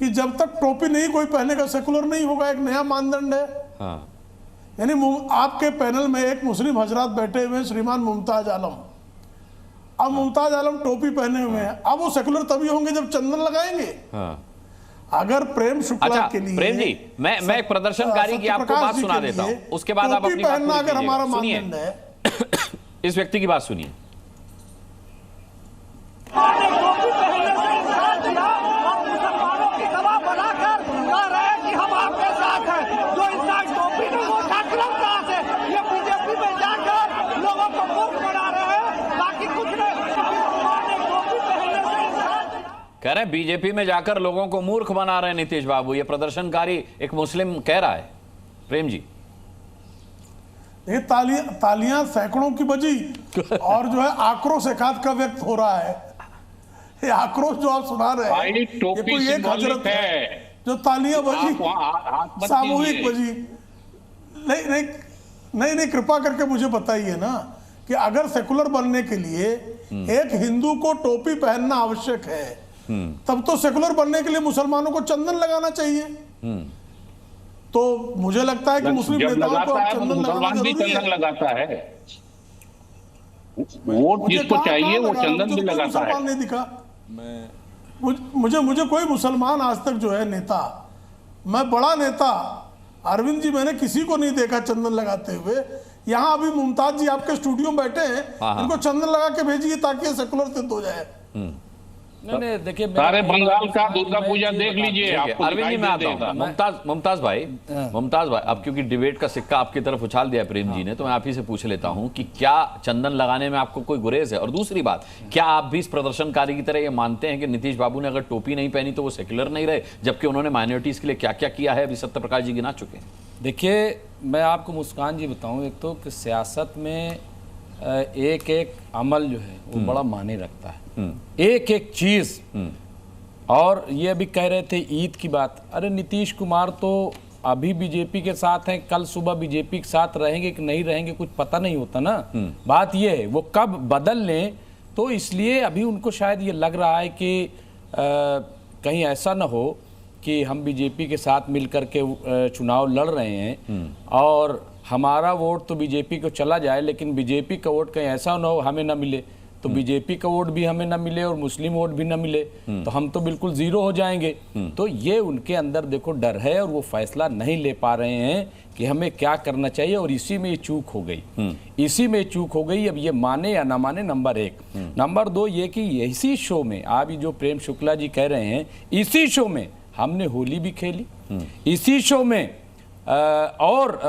कि जब तक टोपी नहीं कोई पहनेगा सेकुलर नहीं होगा। एक नया मानदंड है। यानी आपके पैनल में एक मुस्लिम हजरात बैठे हुए हैं, श्रीमान मुमताज आलम। अब मुमताज आलम टोपी पहने हुए हैं, अब वो सेकुलर तभी होंगे जब चंदन लगाएंगे। अगर प्रेम शुक्ला के लिए, प्रेम जी, मैं एक प्रदर्शनकारी की आपको बात सुना देता हूं, उसके बाद आप अपनी बात पहनना अगर हमारा मानदंड है। इस व्यक्ति की बात सुनिए। कह रहे हैं बीजेपी में जाकर लोगों को मूर्ख बना रहे हैं नीतीश बाबू, ये प्रदर्शनकारी एक मुस्लिम कह रहा है। प्रेम जी, ये तालियां सैकड़ों की बजी और जो है आक्रोश एकाध का व्यक्त हो रहा है। ये आक्रोश जो आप सुना रहे हैं, ये कोई एक हजरत है जो तालियां बजी, सामूहिक बजी। नहीं, कृपा करके मुझे बताइए ना कि अगर सेकुलर बनने के लिए एक हिंदू को टोपी पहनना आवश्यक है, तब तो सेकुलर बनने के लिए मुसलमानों को चंदन लगाना चाहिए। तो मुझे लगता है कि मुस्लिम नेताओं को चंदन लगाना जरूरी है। लगाता है, वोट जिसको चाहिए वो चंदन भी लगाता है। नहीं दिखा मुझे कोई मुसलमान आज तक जो है नेता, मैं बड़ा नेता अरविंद जी, मैंने किसी को नहीं देखा चंदन लगाते हुए। यहाँ अभी मुमताज जी आपके स्टूडियो में बैठे हैं, इनको चंदन लगा के भेजिए ताकि सेकुलर सिद्ध हो जाए। नहीं, देखिए सारे बंगाल का दुर्गा पूजा देख लीजिए। अरविंद जी, मैं आता हूं। मुमताज भाई, अब क्योंकि डिबेट का सिक्का आपकी तरफ उछाल दिया प्रेम जी ने, तो मैं आप ही से पूछ लेता हूं कि क्या चंदन लगाने में आपको कोई गुरेज है? और दूसरी बात, क्या आप भी इस प्रदर्शनकारी की तरह ये मानते हैं कि नीतीश बाबू ने अगर टोपी नहीं पहनी तो वो सेक्युलर नहीं रहे, जबकि उन्होंने माइनॉरिटीज के लिए क्या क्या किया है अभी सत्य प्रकाश जी गिना चुके हैं? देखिए, मैं आपको मुस्कान जी बताऊं, एक तो कि सियासत में एक एक अमल जो है वो बड़ा मायने रखता है, एक एक चीज। और ये अभी कह रहे थे ईद की बात, अरे नीतीश कुमार तो अभी बीजेपी के साथ हैं, कल सुबह बीजेपी के साथ रहेंगे कि नहीं रहेंगे कुछ पता नहीं होता ना। बात ये है वो कब बदल लें, तो इसलिए अभी उनको शायद ये लग रहा है कि कहीं ऐसा ना हो कि हम बीजेपी के साथ मिलकर के चुनाव लड़ रहे हैं और हमारा वोट तो बीजेपी को चला जाए, लेकिन बीजेपी का वोट कहीं ऐसा ना हो हमें ना मिले, तो बीजेपी का वोट भी हमें ना मिले और मुस्लिम वोट भी ना मिले, तो हम तो बिल्कुल जीरो हो जाएंगे। तो ये उनके अंदर देखो डर है और वो फैसला नहीं ले पा रहे हैं कि हमें क्या करना चाहिए, और इसी में ये चूक हो गई, इसी में चूक हो गई। अब ये माने या ना माने, नंबर एक। नंबर दो ये कि इसी शो में आप जो प्रेम शुक्ला जी कह रहे हैं, इसी शो में हमने होली भी खेली, इसी शो में और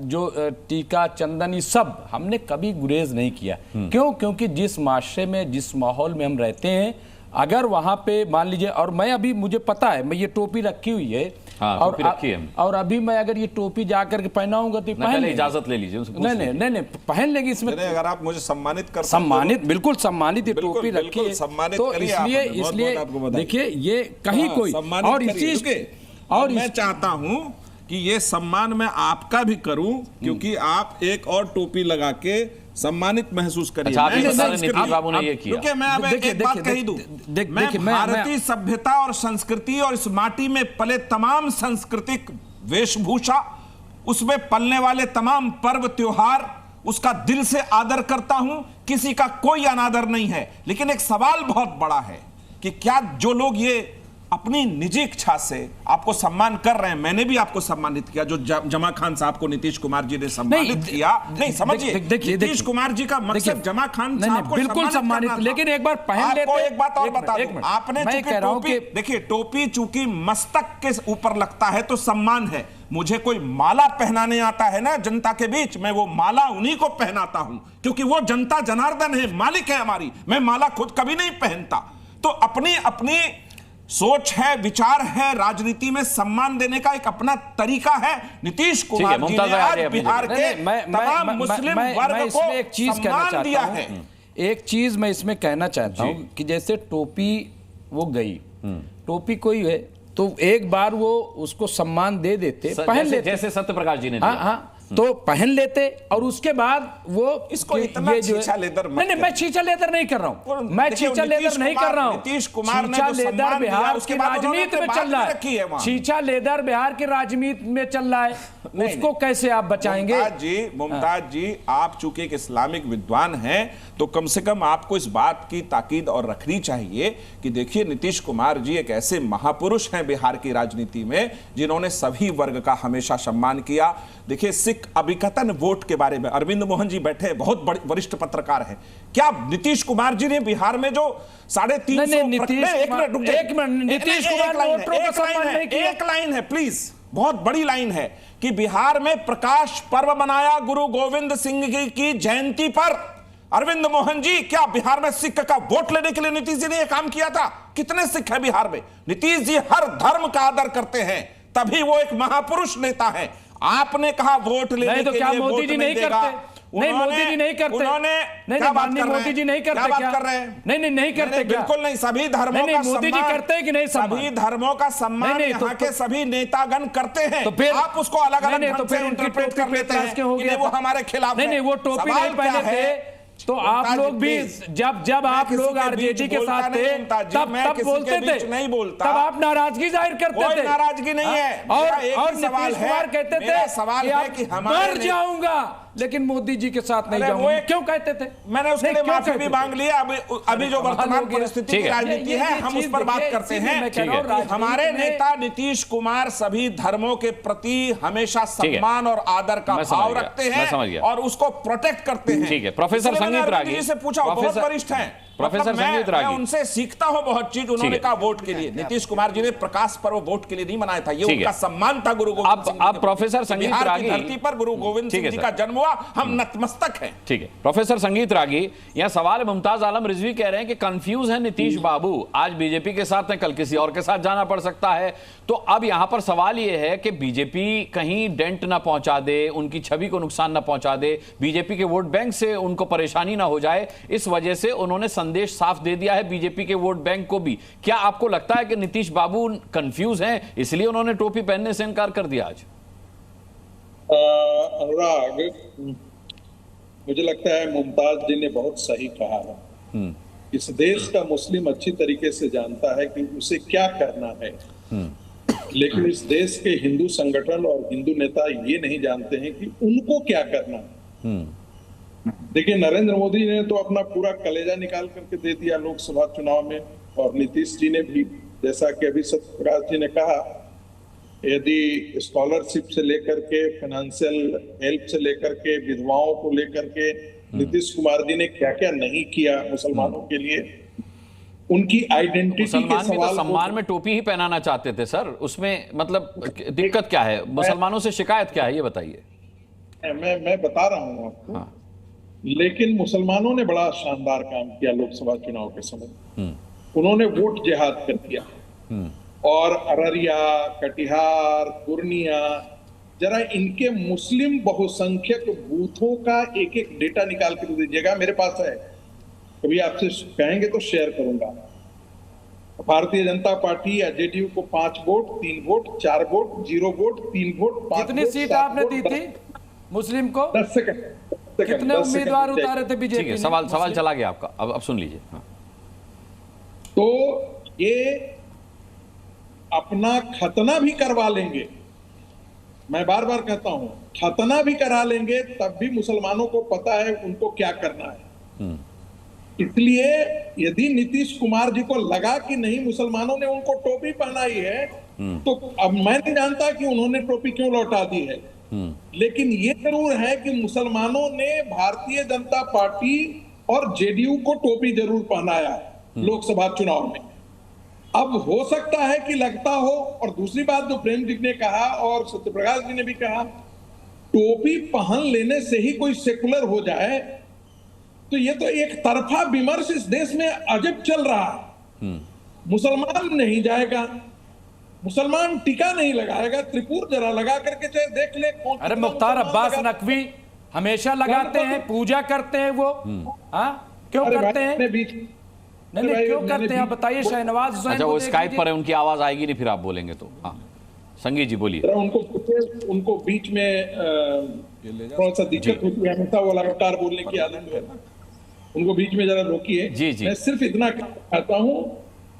जो टीका चंदन ये सब हमने कभी गुरेज नहीं किया। क्यों? क्योंकि जिस माशरे में, जिस माहौल में हम रहते हैं, अगर वहां पे मान लीजिए, और मैं अभी मुझे पता है मैं ये टोपी रखी हुई है, और रखी है, और अभी मैं अगर ये टोपी जाकर के पहनाऊंगा तो पहन इजाजत ले लीजिए, नहीं पहन लेंगे। इसमें अगर आप मुझे सम्मानित कर, सम्मानित, बिल्कुल सम्मानित ये टोपी रखी है, तो इसलिए देखिए ये कहीं कोई, और मैं चाहता हूं कि ये सम्मान मैं आपका भी करूं, क्योंकि आप एक और टोपी लगा के सम्मानित महसूस करिए। अच्छा, मैं नीतीश बाबू ने ये किया। क्योंकि मैं अब एक बात कही दूं, मैं भारतीय सभ्यता और संस्कृति और इस माटी में पले तमाम सांस्कृतिक वेशभूषा, उसमें पलने वाले तमाम पर्व त्योहार, उसका दिल से आदर करता हूं, किसी का कोई अनादर नहीं है। लेकिन एक सवाल बहुत बड़ा है कि क्या जो लोग ये अपनी निजी इच्छा से आपको सम्मान कर रहे हैं, मैंने भी आपको सम्मानित किया, जो जमा खान साहब को नीतीश कुमार जी ने सम्मानित किया, नहीं समझिए, नीतीश कुमार जी का मकसद जमा खान साहब को बिल्कुल सम्मानित, लेकिन एक बार पहन लेते। आपको एक बात और बता दूं, आपने टोपी, देखिए टोपी चूंकि मस्तक के ऊपर लगता है तो सम्मान है। मुझे कोई माला पहनाने आता है ना जनता के बीच, मैं वो माला उन्हीं को पहनाता हूं, क्योंकि वो जनता जनार्दन है, मालिक है हमारी। मैं माला खुद कभी नहीं पहनता। तो अपनी अपनी सोच है, विचार है, राजनीति में सम्मान देने का एक अपना तरीका है। नीतीश कुमार जी ने आज बिहार के तमाम मुस्लिम वर्ग को एक चीज सम्मान दिया है। एक चीज मैं इसमें कहना चाहता हूं कि जैसे टोपी वो गई, टोपी कोई है तो एक बार वो उसको सम्मान दे देते, पहन लेते, जैसे सत्यप्रकाश जी ने दिया। हाँ, तो पहन लेते और उसके बाद वो इसको इतना छीछा लेदर मत नहीं, मैं छीछा लेदर नहीं कर रहा हूं, मैं छीछा लेदर नहीं कर रहा हूं। नीतीश कुमार ने छीछा लेदर बिहार की राजनीति में चल रहा है, छीछा लेदर बिहार की राजनीति में चल रहा है, उसको कैसे आप बचाएंगे? मुमताज जी, आप चूंकि एक इस्लामिक विद्वान हैं तो कम से कम आपको इस बात की ताकीद और रखनी चाहिए कि देखिए नीतीश कुमार जी एक ऐसे महापुरुष हैं बिहार की राजनीति में जिन्होंने सभी वर्ग का हमेशा सम्मान किया। देखिए सिख अभिकथन वोट के बारे में अरविंद मोहन जी बैठे, बहुत वरिष्ठ पत्रकार हैं। क्या नीतीश कुमार जी ने बिहार में जो 350 एक लाइन है प्लीज, बहुत बड़ी लाइन है कि बिहार में प्रकाश पर्व मनाया गुरु गोविंद सिंह की जयंती पर। अरविंद मोहन जी, क्या बिहार में सिख का वोट लेने के लिए नीतीश जी ने यह काम किया था? कितने सिख है बिहार में? नीतीश जी हर धर्म का आदर करते हैं, तभी वो एक महापुरुष नेता है। आपने कहा वोट लेने के लिए मोदी जी नहीं करते? नहीं, मोदी जी नहीं करते। उन्होंने क्या बात कर रहे हैं? मोदी जी नहीं करते? क्या कर रहे हैं? नहीं करते। बिल्कुल नहीं, सभी धर्मों का मोदी जी करते हैं कि नहीं? सभी धर्मों का सम्मान यहाँ के सभी नेतागण करते हैं। तो फिर आप उसको अलग अलग ढंग से इंटरप्रेट कर लेते हैं कि वो हमारे खिलाफ है। नहीं, वो टोपी नहीं पहने थे तो आप लोग भी जब आप लोग आरजेडी के साथ थे तब बोलते थे, नहीं बोलता, तब आप नाराजगी जाहिर करते थे। नाराजगी नहीं है। और नीतीश कुमार कहते थे सवाल है कि मर जाऊंगा लेकिन मोदी जी के साथ नहीं जाऊंगा। क्यों कहते थे? मैंने उसके लिए माफी भी मांग लिया। अभी जो वर्तमान परिस्थिति की राजनीति है हम उस पर बात करते हैं। हमारे नेता नीतीश कुमार सभी धर्मों के प्रति हमेशा सम्मान और आदर का भाव रखते हैं और उसको प्रोटेक्ट करते हैं। ठीक है, प्रोफेसर संगीत रागी से पूछा, बहुत वरिष्ठ हैं, प्रोफेसर संगीत रागी, मैं उनसे सीखता हूं बहुत चीज। उन्होंने कहा वोट के लिए, नीतीश कुमार जी ने प्रकाश पर्व वोट के लिए नहीं मनाया था, ये उनका सम्मान था गुरु गोविंद सिंह। अब प्रोफेसर संगीत रागी, धरती पर गुरु गोविंद सिंह जी का जन्म हुआ, हम नतमस्तक हैं। ठीक है, प्रोफेसर संगीत रागी, यह सवाल मुमताज आलम रिजवी कह रहे हैं कि कंफ्यूज है नीतीश बाबू, आज बीजेपी के साथ है, कल किसी और के साथ जाना पड़ सकता है। तो अब यहां पर सवाल यह है कि बीजेपी कहीं डेंट ना पहुंचा दे, उनकी छवि को नुकसान ना पहुंचा दे, बीजेपी के वोट बैंक से उनको परेशानी ना हो जाए, इस वजह से उन्होंने संदेश साफ दे दिया है बीजेपी के वोट बैंक को भी। क्या आपको लगता है कि नीतीश बाबू कंफ्यूज हैं इसलिए उन्होंने टोपी पहनने से इनकार कर दिया आज? अनुराग, मुझे लगता है मुमताज जी ने बहुत सही कहा है। इस देश का मुस्लिम अच्छी तरीके से जानता है कि उसे क्या करना है, लेकिन इस देश के हिंदू संगठन और हिंदू नेता ये नहीं जानते हैं कि उनको क्या करना है। देखिए, नरेंद्र मोदी ने तो अपना पूरा कलेजा निकाल करके दे दिया लोकसभा चुनाव में, और नीतीश जी ने भी, जैसा कि अभी सत्यप्रकाश जी ने कहा, यदि स्कॉलरशिप से लेकर के फाइनेंशियल हेल्प से लेकर के विधवाओं को लेकर के नीतीश कुमार जी ने क्या क्या नहीं किया मुसलमानों के लिए, उनकी आइडेंटिटी के सवाल, सम्मान में टोपी ही पहनाना चाहते थे सर, उसमें मतलब दिक्कत क्या है? मुसलमानों से शिकायत क्या है ये बताइए। मैं बता रहा हूं आपको। लेकिन मुसलमानों ने बड़ा शानदार काम किया लोकसभा चुनाव के समय। उन्होंने वोट जिहाद कर दिया, और अररिया, कटिहार, पूर्णिया, जरा इनके मुस्लिम बहुसंख्यक बूथों का एक एक डेटा निकाल कर दीजिएगा, मेरे पास है, कभी आपसे कहेंगे तो शेयर करूंगा। भारतीय जनता पार्टी या जेडीयू को 5 vote, 3 vote, 4 vote, 0 vote, 3 vote, 5 कितनी सीट आपने दी थी मुस्लिम को? 10 सेकंड से कम, कितने 10 सेकंड उम्मीदवार रुक जाइए। उतारे थे ठीक बीजेपी है, ने? सवाल चला गया आपका, अब सुन लीजिए। हाँ। तो ये अपना खतना भी करवा लेंगे, मैं बार बार कहता हूं, खतना भी करा लेंगे, तब भी मुसलमानों को पता है उनको क्या करना है। इसलिए यदि नीतीश कुमार जी को लगा कि नहीं मुसलमानों ने उनको टोपी पहनाई है, तो अब मैं नहीं जानता कि उन्होंने टोपी क्यों लौटा दी है, लेकिन ये जरूर है कि मुसलमानों ने भारतीय जनता पार्टी और जेडीयू को टोपी जरूर पहनाया है लोकसभा चुनाव में। अब हो सकता है कि लगता हो, और दूसरी बात जो प्रेम जी ने कहा और सत्यप्रकाश जी ने भी कहा, टोपी पहन लेने से ही कोई सेकुलर हो जाए, तो ये तो एक तरफा विमर्श इस देश में अजब चल रहा है। मुसलमान नहीं जाएगा, मुसलमान टीका नहीं लगाएगा, त्रिपुर जरा लगा करके चाहे देख ले कौन। अरे मुख्तार अब्बास नकवी हमेशा लगाते हैं, पूजा करते हैं वो। हाँ, क्यों करते हैं? नहीं क्यों करते हैं, आप बताइए। शहनवाज हुसैन, अच्छा, वो स्काइप पर है, उनकी आवाज आएगी नहीं, फिर आप बोलेंगे तो। हाँ, संगीत जी बोलिए। उनको बीच में थोड़ा सा दिक्कत होती है, हमेशा वो लगातार बोलने की आदत है, उनको बीच में जरा रोकिए। जी। मैं सिर्फ इतना कहता हूं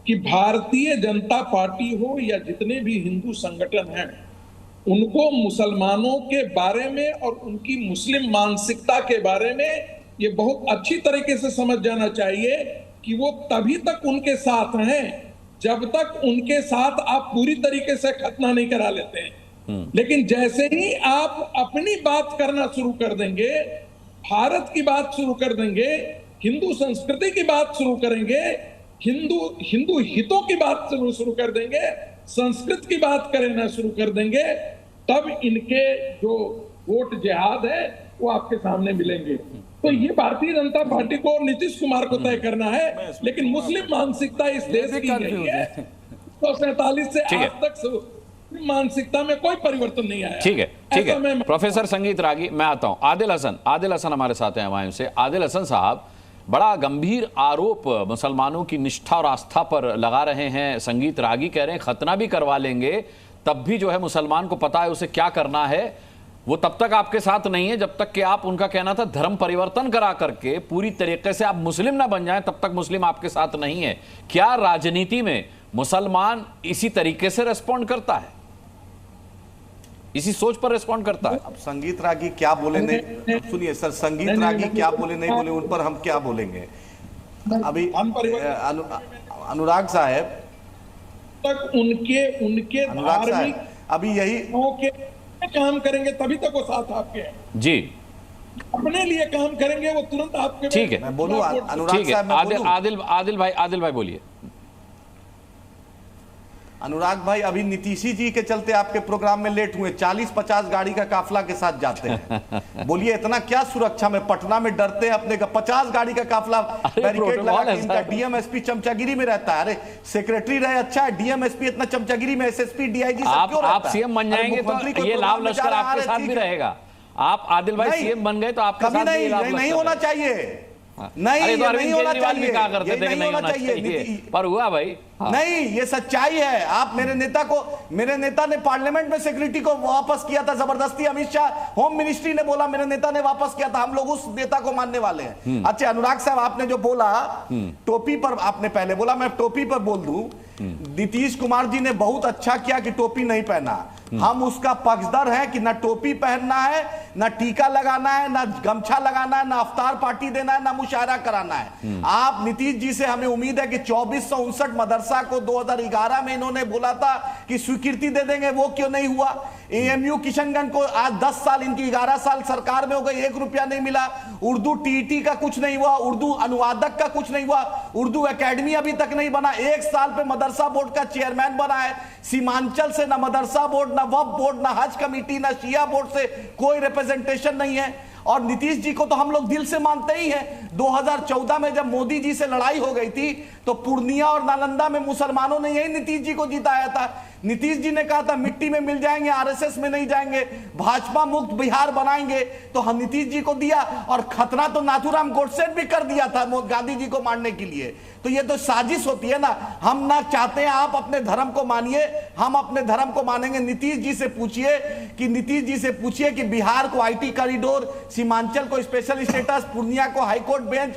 कि भारतीय जनता पार्टी हो या जितने भी हिंदू संगठन हैं, उनको मुसलमानों के बारे में और उनकी मुस्लिम मानसिकता के बारे में ये बहुत अच्छी तरीके से समझ जाना चाहिए कि वो तभी तक उनके साथ हैं जब तक उनके साथ आप पूरी तरीके से खतना नहीं करा लेते हैं। लेकिन जैसे ही आप अपनी बात करना शुरू कर देंगे, भारत की बात शुरू कर देंगे, हिंदू संस्कृति की बात शुरू करेंगे, हिंदू हितों की बात शुरू कर देंगे, संस्कृत की बात करना शुरू कर देंगे, तब इनके जो वोट जिहाद है वो आपके सामने मिलेंगे। तो ये भारतीय जनता पार्टी को, नीतीश कुमार को तय करना है, लेकिन मुस्लिम मानसिकता इस देश की नहीं है। 1947 से आज तक मानसिकता में कोई परिवर्तन नहीं आया। ठीक है। प्रोफेसर संगीत रागी, मैं आता हूं। आदिल हसन हमारे साथ हैं हुमायूं से। आदिल हसन साहब, बड़ा गंभीर आरोप मुसलमानों की निष्ठा और आस्था पर लगा रहे हैं। संगीत रागी कह रहे हैं खतना भी करवा लेंगे, तब भी जो है मुसलमान को पता है उसे क्या करना है, वो तब तक आपके साथ नहीं है जब तक कि आप, उनका कहना था, धर्म परिवर्तन करा करके पूरी तरीके से आप मुस्लिम ना बन जाएं, तब तक मुस्लिम आपके साथ नहीं है। क्या राजनीति में मुसलमान इसी तरीके से रेस्पॉन्ड करता है, इसी सोच पर रेस्पॉन्ड करता है? अब संगीत रागी क्या बोले नहीं, सुनिए सर, संगीत रागी क्या बोले नहीं बोले उन पर हम क्या बोलेंगे। अभी अनुराग साहब तक उनके धार्मिक अभी यही काम करेंगे तभी तक वो साथ आपके हैं। जी, अपने लिए काम करेंगे वो तुरंत आपके। ठीक है, मैं बोलूं अनुराग साहब, आदिल भाई बोलिए। अनुराग भाई, अभी नीतीशी जी के चलते आपके प्रोग्राम में लेट हुए, 40-50 गाड़ी का काफला के साथ जाते हैं। बोलिए इतना क्या सुरक्षा में पटना में डरते हैं अपने का? 50 गाड़ी का काफला बैरिकेड लगा के इनका डीएमएसपी चमचागिरी में रहता है। अरे सेक्रेटरी रहे अच्छा है, डीएमएसपी इतना चमचागिरी में, एसएसपी डीआईजी सब क्यों रहता है? आप सीएम बन जाएंगे तो ये लाभ लश्कर आपके साथ भी रहेगा। आप आदिल भाई सीएम बन गए तो आपके साथ भी लाभ लश्कर नहीं होना चाहिए। नहीं, अरे तो नहीं होना चाहिए, भी कहा करते थे कि नहीं होना चाहिए, पर हुआ भाई। हाँ। नहीं, ये सच्चाई है। आप मेरे नेता ने पार्लियामेंट में सेक्रेटरी को वापस किया था जबरदस्ती। अमित शाह होम मिनिस्ट्री ने बोला, मेरे नेता ने वापस किया था। हम लोग उस नेता को मानने वाले हैं। अच्छा अनुराग साहब, आपने जो बोला टोपी पर, आपने पहले बोला, मैं टोपी पर बोल दूं। नीतीश कुमार जी ने बहुत अच्छा किया कि टोपी नहीं पहना। हम उसका पक्षधर हैं कि ना टोपी पहनना है, ना टीका लगाना है, ना गमछा लगाना है, ना अफ्तार पार्टी देना है, ना मुशायरा कराना है। आप नीतीश जी से हमें उम्मीद है कि 2459 मदरसा को 2011 में इन्होंने बोला था कि स्वीकृति दे देंगे, वो क्यों नहीं हुआ? एएमयू किशनगंज को आज 10 साल, इनकी 11 साल सरकार में हो गई, 1 रुपया नहीं मिला। उर्दू टीईटी का कुछ नहीं हुआ, उर्दू अनुवादक का कुछ नहीं हुआ, उर्दू एकेडमी अभी तक नहीं बना। 1 साल पे मदरसा बोर्ड का चेयरमैन बना है। सीमांचल से ना मदरसा बोर्ड, ना वक्फ बोर्ड, ना हज कमेटी, ना शिया बोर्ड से कोई रिप्रेजेंटेशन नहीं है। और नीतीश जी को तो हम लोग दिल से मानते ही हैं। 2014 में जब मोदी जी से लड़ाई हो गई थी तो पूर्णिया और नालंदा में मुसलमानों ने यही नीतीश जी को जिताया था। नीतीश जी ने कहा था मिट्टी में मिल जाएंगे, आरएसएस में नहीं जाएंगे, भाजपा मुक्त बिहार बनाएंगे, तो हम नीतीश जी को दिया। और खतना तो नाथूराम गोडसे भी कर दिया था गांधी जी को मारने के लिए। तो ये तो साजिश होती है ना। हम ना चाहते हैं आप अपने धर्म को मानिए, हम अपने धर्म को मानेंगे। नीतीश जी से पूछिए कि बिहार को आईटी कॉरिडोर, सीमांचल को स्पेशल स्टेटस, पूर्णिया को हाईकोर्ट बेंच,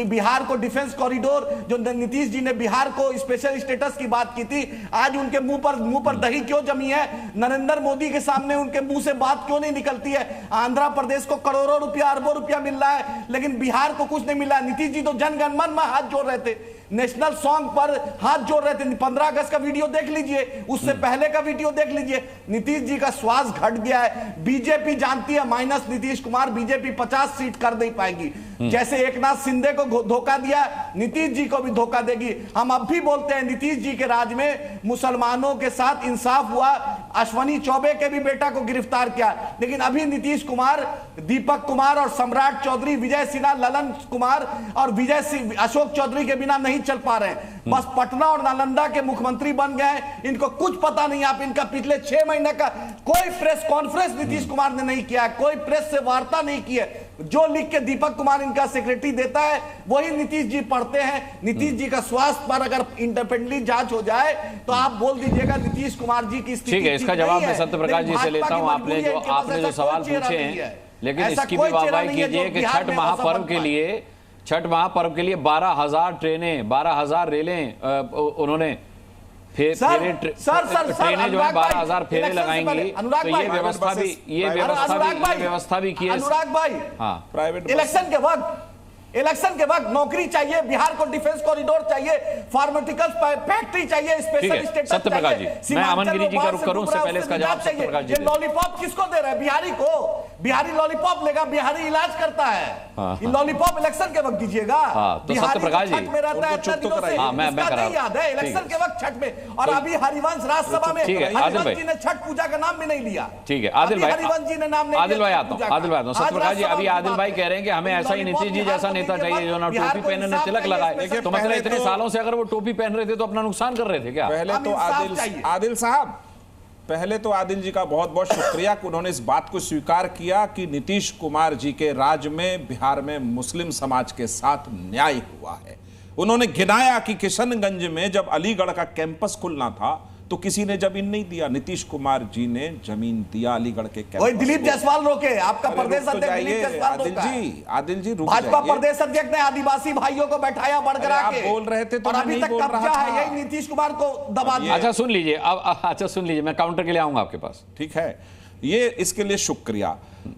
बिहार को डिफेंस कॉरिडोर, जो नीतीश जी ने बिहार को स्पेशल स्टेटस की बात की थी, आज उनके मुंह पर दही क्यों जमी है? नरेंद्र मोदी के सामने उनके मुंह से बात क्यों नहीं निकलती है? आंध्र प्रदेश को करोड़ों रुपया, अरबों रुपया मिल रहा है, लेकिन बिहार को कुछ नहीं मिला। नीतीश जी तो जन गण मन में हाथ जोड़ रहे थे, नेशनल सॉन्ग पर हाथ जोड़ रहे थे। 15 अगस्त का वीडियो देख लीजिए, उससे पहले का वीडियो देख लीजिए। नीतीश जी का श्वास घट गया है। बीजेपी जानती है minus Nitish Kumar, BJP 50 seat कर नहीं पाएगी। जैसे एकनाथ शिंदे को धोखा दिया, नीतीश जी को भी धोखा देगी। हम अब भी बोलते हैं नीतीश जी के राज में मुसलमानों के साथ इंसाफ हुआ। अश्वनी चौबे के भी बेटा को गिरफ्तार किया, लेकिन अभी नीतीश कुमार, दीपक कुमार और सम्राट चौधरी, विजय सिन्हा, ललन कुमार और अशोक चौधरी के बिना नहीं चल पा रहे हैं। बस पटना और नालंदा के मुख्यमंत्री बन गए। इनको कुछ पता नहीं। आप इनका पिछले 6 महीने का कोई प्रेस कॉन्फ्रेंस नीतीश कुमार ने नहीं किया, कोई प्रेस से वार्ता नहीं की है। जो लिख के दीपक कुमार इनका सेक्रेटरी देता है वही नीतीश जी पढ़ते हैं। नीतीश जी का स्वास्थ्य पर अगर इंडिपेंडेंटली जांच हो जाए तो आप बोल दीजिएगा नीतीश कुमार जी की स्थिति ठीक है। इसका जवाब मैं सत्य प्रकाश जी से लेता हूं। आपने जो सवाल पूछे हैं, लेकिन इसकी भी वाहवाही कीजिए कि छठ महापर्व के लिए 12,000 ट्रेनें, 12,000 रेलें उन्होंने ट्रेनें जो है 12,000 फेरे लगाएंगी। तो ये व्यवस्था भी की है। अनुराग भाई, प्राइवेट इलेक्शन के वक्त नौकरी चाहिए, बिहार को डिफेंस कॉरिडोर चाहिए, फार्मास्यूटिकल्स फैक्ट्री चाहिए, स्पेशल स्टेटस सत्यप्रकाश जी, मैं अमन गिरी जी का रुख करूं, उससे पहले इसका जवाब सत्यप्रकाश जी। ये लॉलीपॉप किसको दे रहे हैं? बिहारी को। बिहारी लॉलीपॉप लेगा, बिहारी इलाज करता है। ये लॉलीपॉप इलेक्शन के वक्त दीजिएगा। तो सत्यप्रकाश जी, में रहता है, मैं याद है इलेक्शन के वक्त छठ में। और अभी हरिवंश राज्यसभा में हरिवंश जी ने छठ पूजा का नाम भी नहीं लिया। ठीक है आदिल भाई, हरिवंश जी ने नाम नहीं लिया। आदिल भाई आता हूं। सत्यप्रकाश जी, अभी आदिल भाई कह रहे हैं कि हमें ऐसा ही नीतीश जी जैसा नेता चाहिए जो ना टोपी पहने ना तिलक लगाए। तो मतलब इतने सालों से अगर वो टोपी पहन रहे थे तो अपना नुकसान कर रहे थे क्या? पहले तो आदिल साहब, पहले तो आदिल जी का बहुत बहुत शुक्रिया कि उन्होंने इस बात को स्वीकार किया कि नीतीश कुमार जी के राज में बिहार में मुस्लिम समाज के साथ न्याय हुआ है। उन्होंने गिनाया कि किशनगंज में जब अलीगढ़ का कैंपस खुलना था तो किसी ने जमीन नहीं दिया, नीतीश कुमार जी ने जमीन दिया अलीगढ़ के कैंपस। दिलीप जायसवाल रोके, आपका प्रदेश अध्यक्ष दिलीप जायसवाल रोका। आदिल जी भाजपा प्रदेश अध्यक्ष ने आदिवासी भाइयों को बैठाया बढ़कर आप बोल रहे थे तो और अभी तक कब्जा है, यही नीतीश कुमार को दबा दिया। अच्छा सुन लीजिए, अब सुन लीजिए, मैं काउंटर के लिए आऊंगा आपके पास। ठीक है, ये इसके लिए शुक्रिया।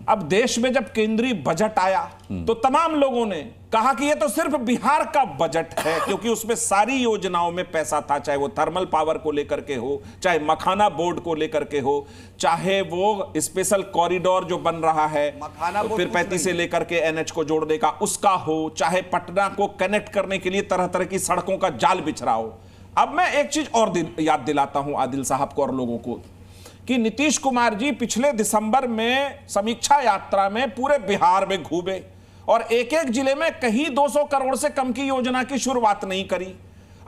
अब देश में जब केंद्रीय बजट आया तो तमाम लोगों ने कहा कि ये तो सिर्फ बिहार का बजट है, क्योंकि उसमें सारी योजनाओं में पैसा था, चाहे वो थर्मल पावर को लेकर के हो, चाहे मखाना बोर्ड को लेकर के हो, चाहे वो स्पेशल कॉरिडोर जो बन रहा है तो फिर 35 से लेकर के NH को जोड़ने का उसका हो, चाहे पटना को कनेक्ट करने के लिए तरह तरह की सड़कों का जाल बिछ रहा हो। अब मैं एक चीज और याद दिलाता हूं आदिल साहब को और लोगों को कि नीतीश कुमार जी पिछले दिसंबर में समीक्षा यात्रा में पूरे बिहार में घूमे और एक एक जिले में कहीं 200 करोड़ से कम की योजना की शुरुआत नहीं करी।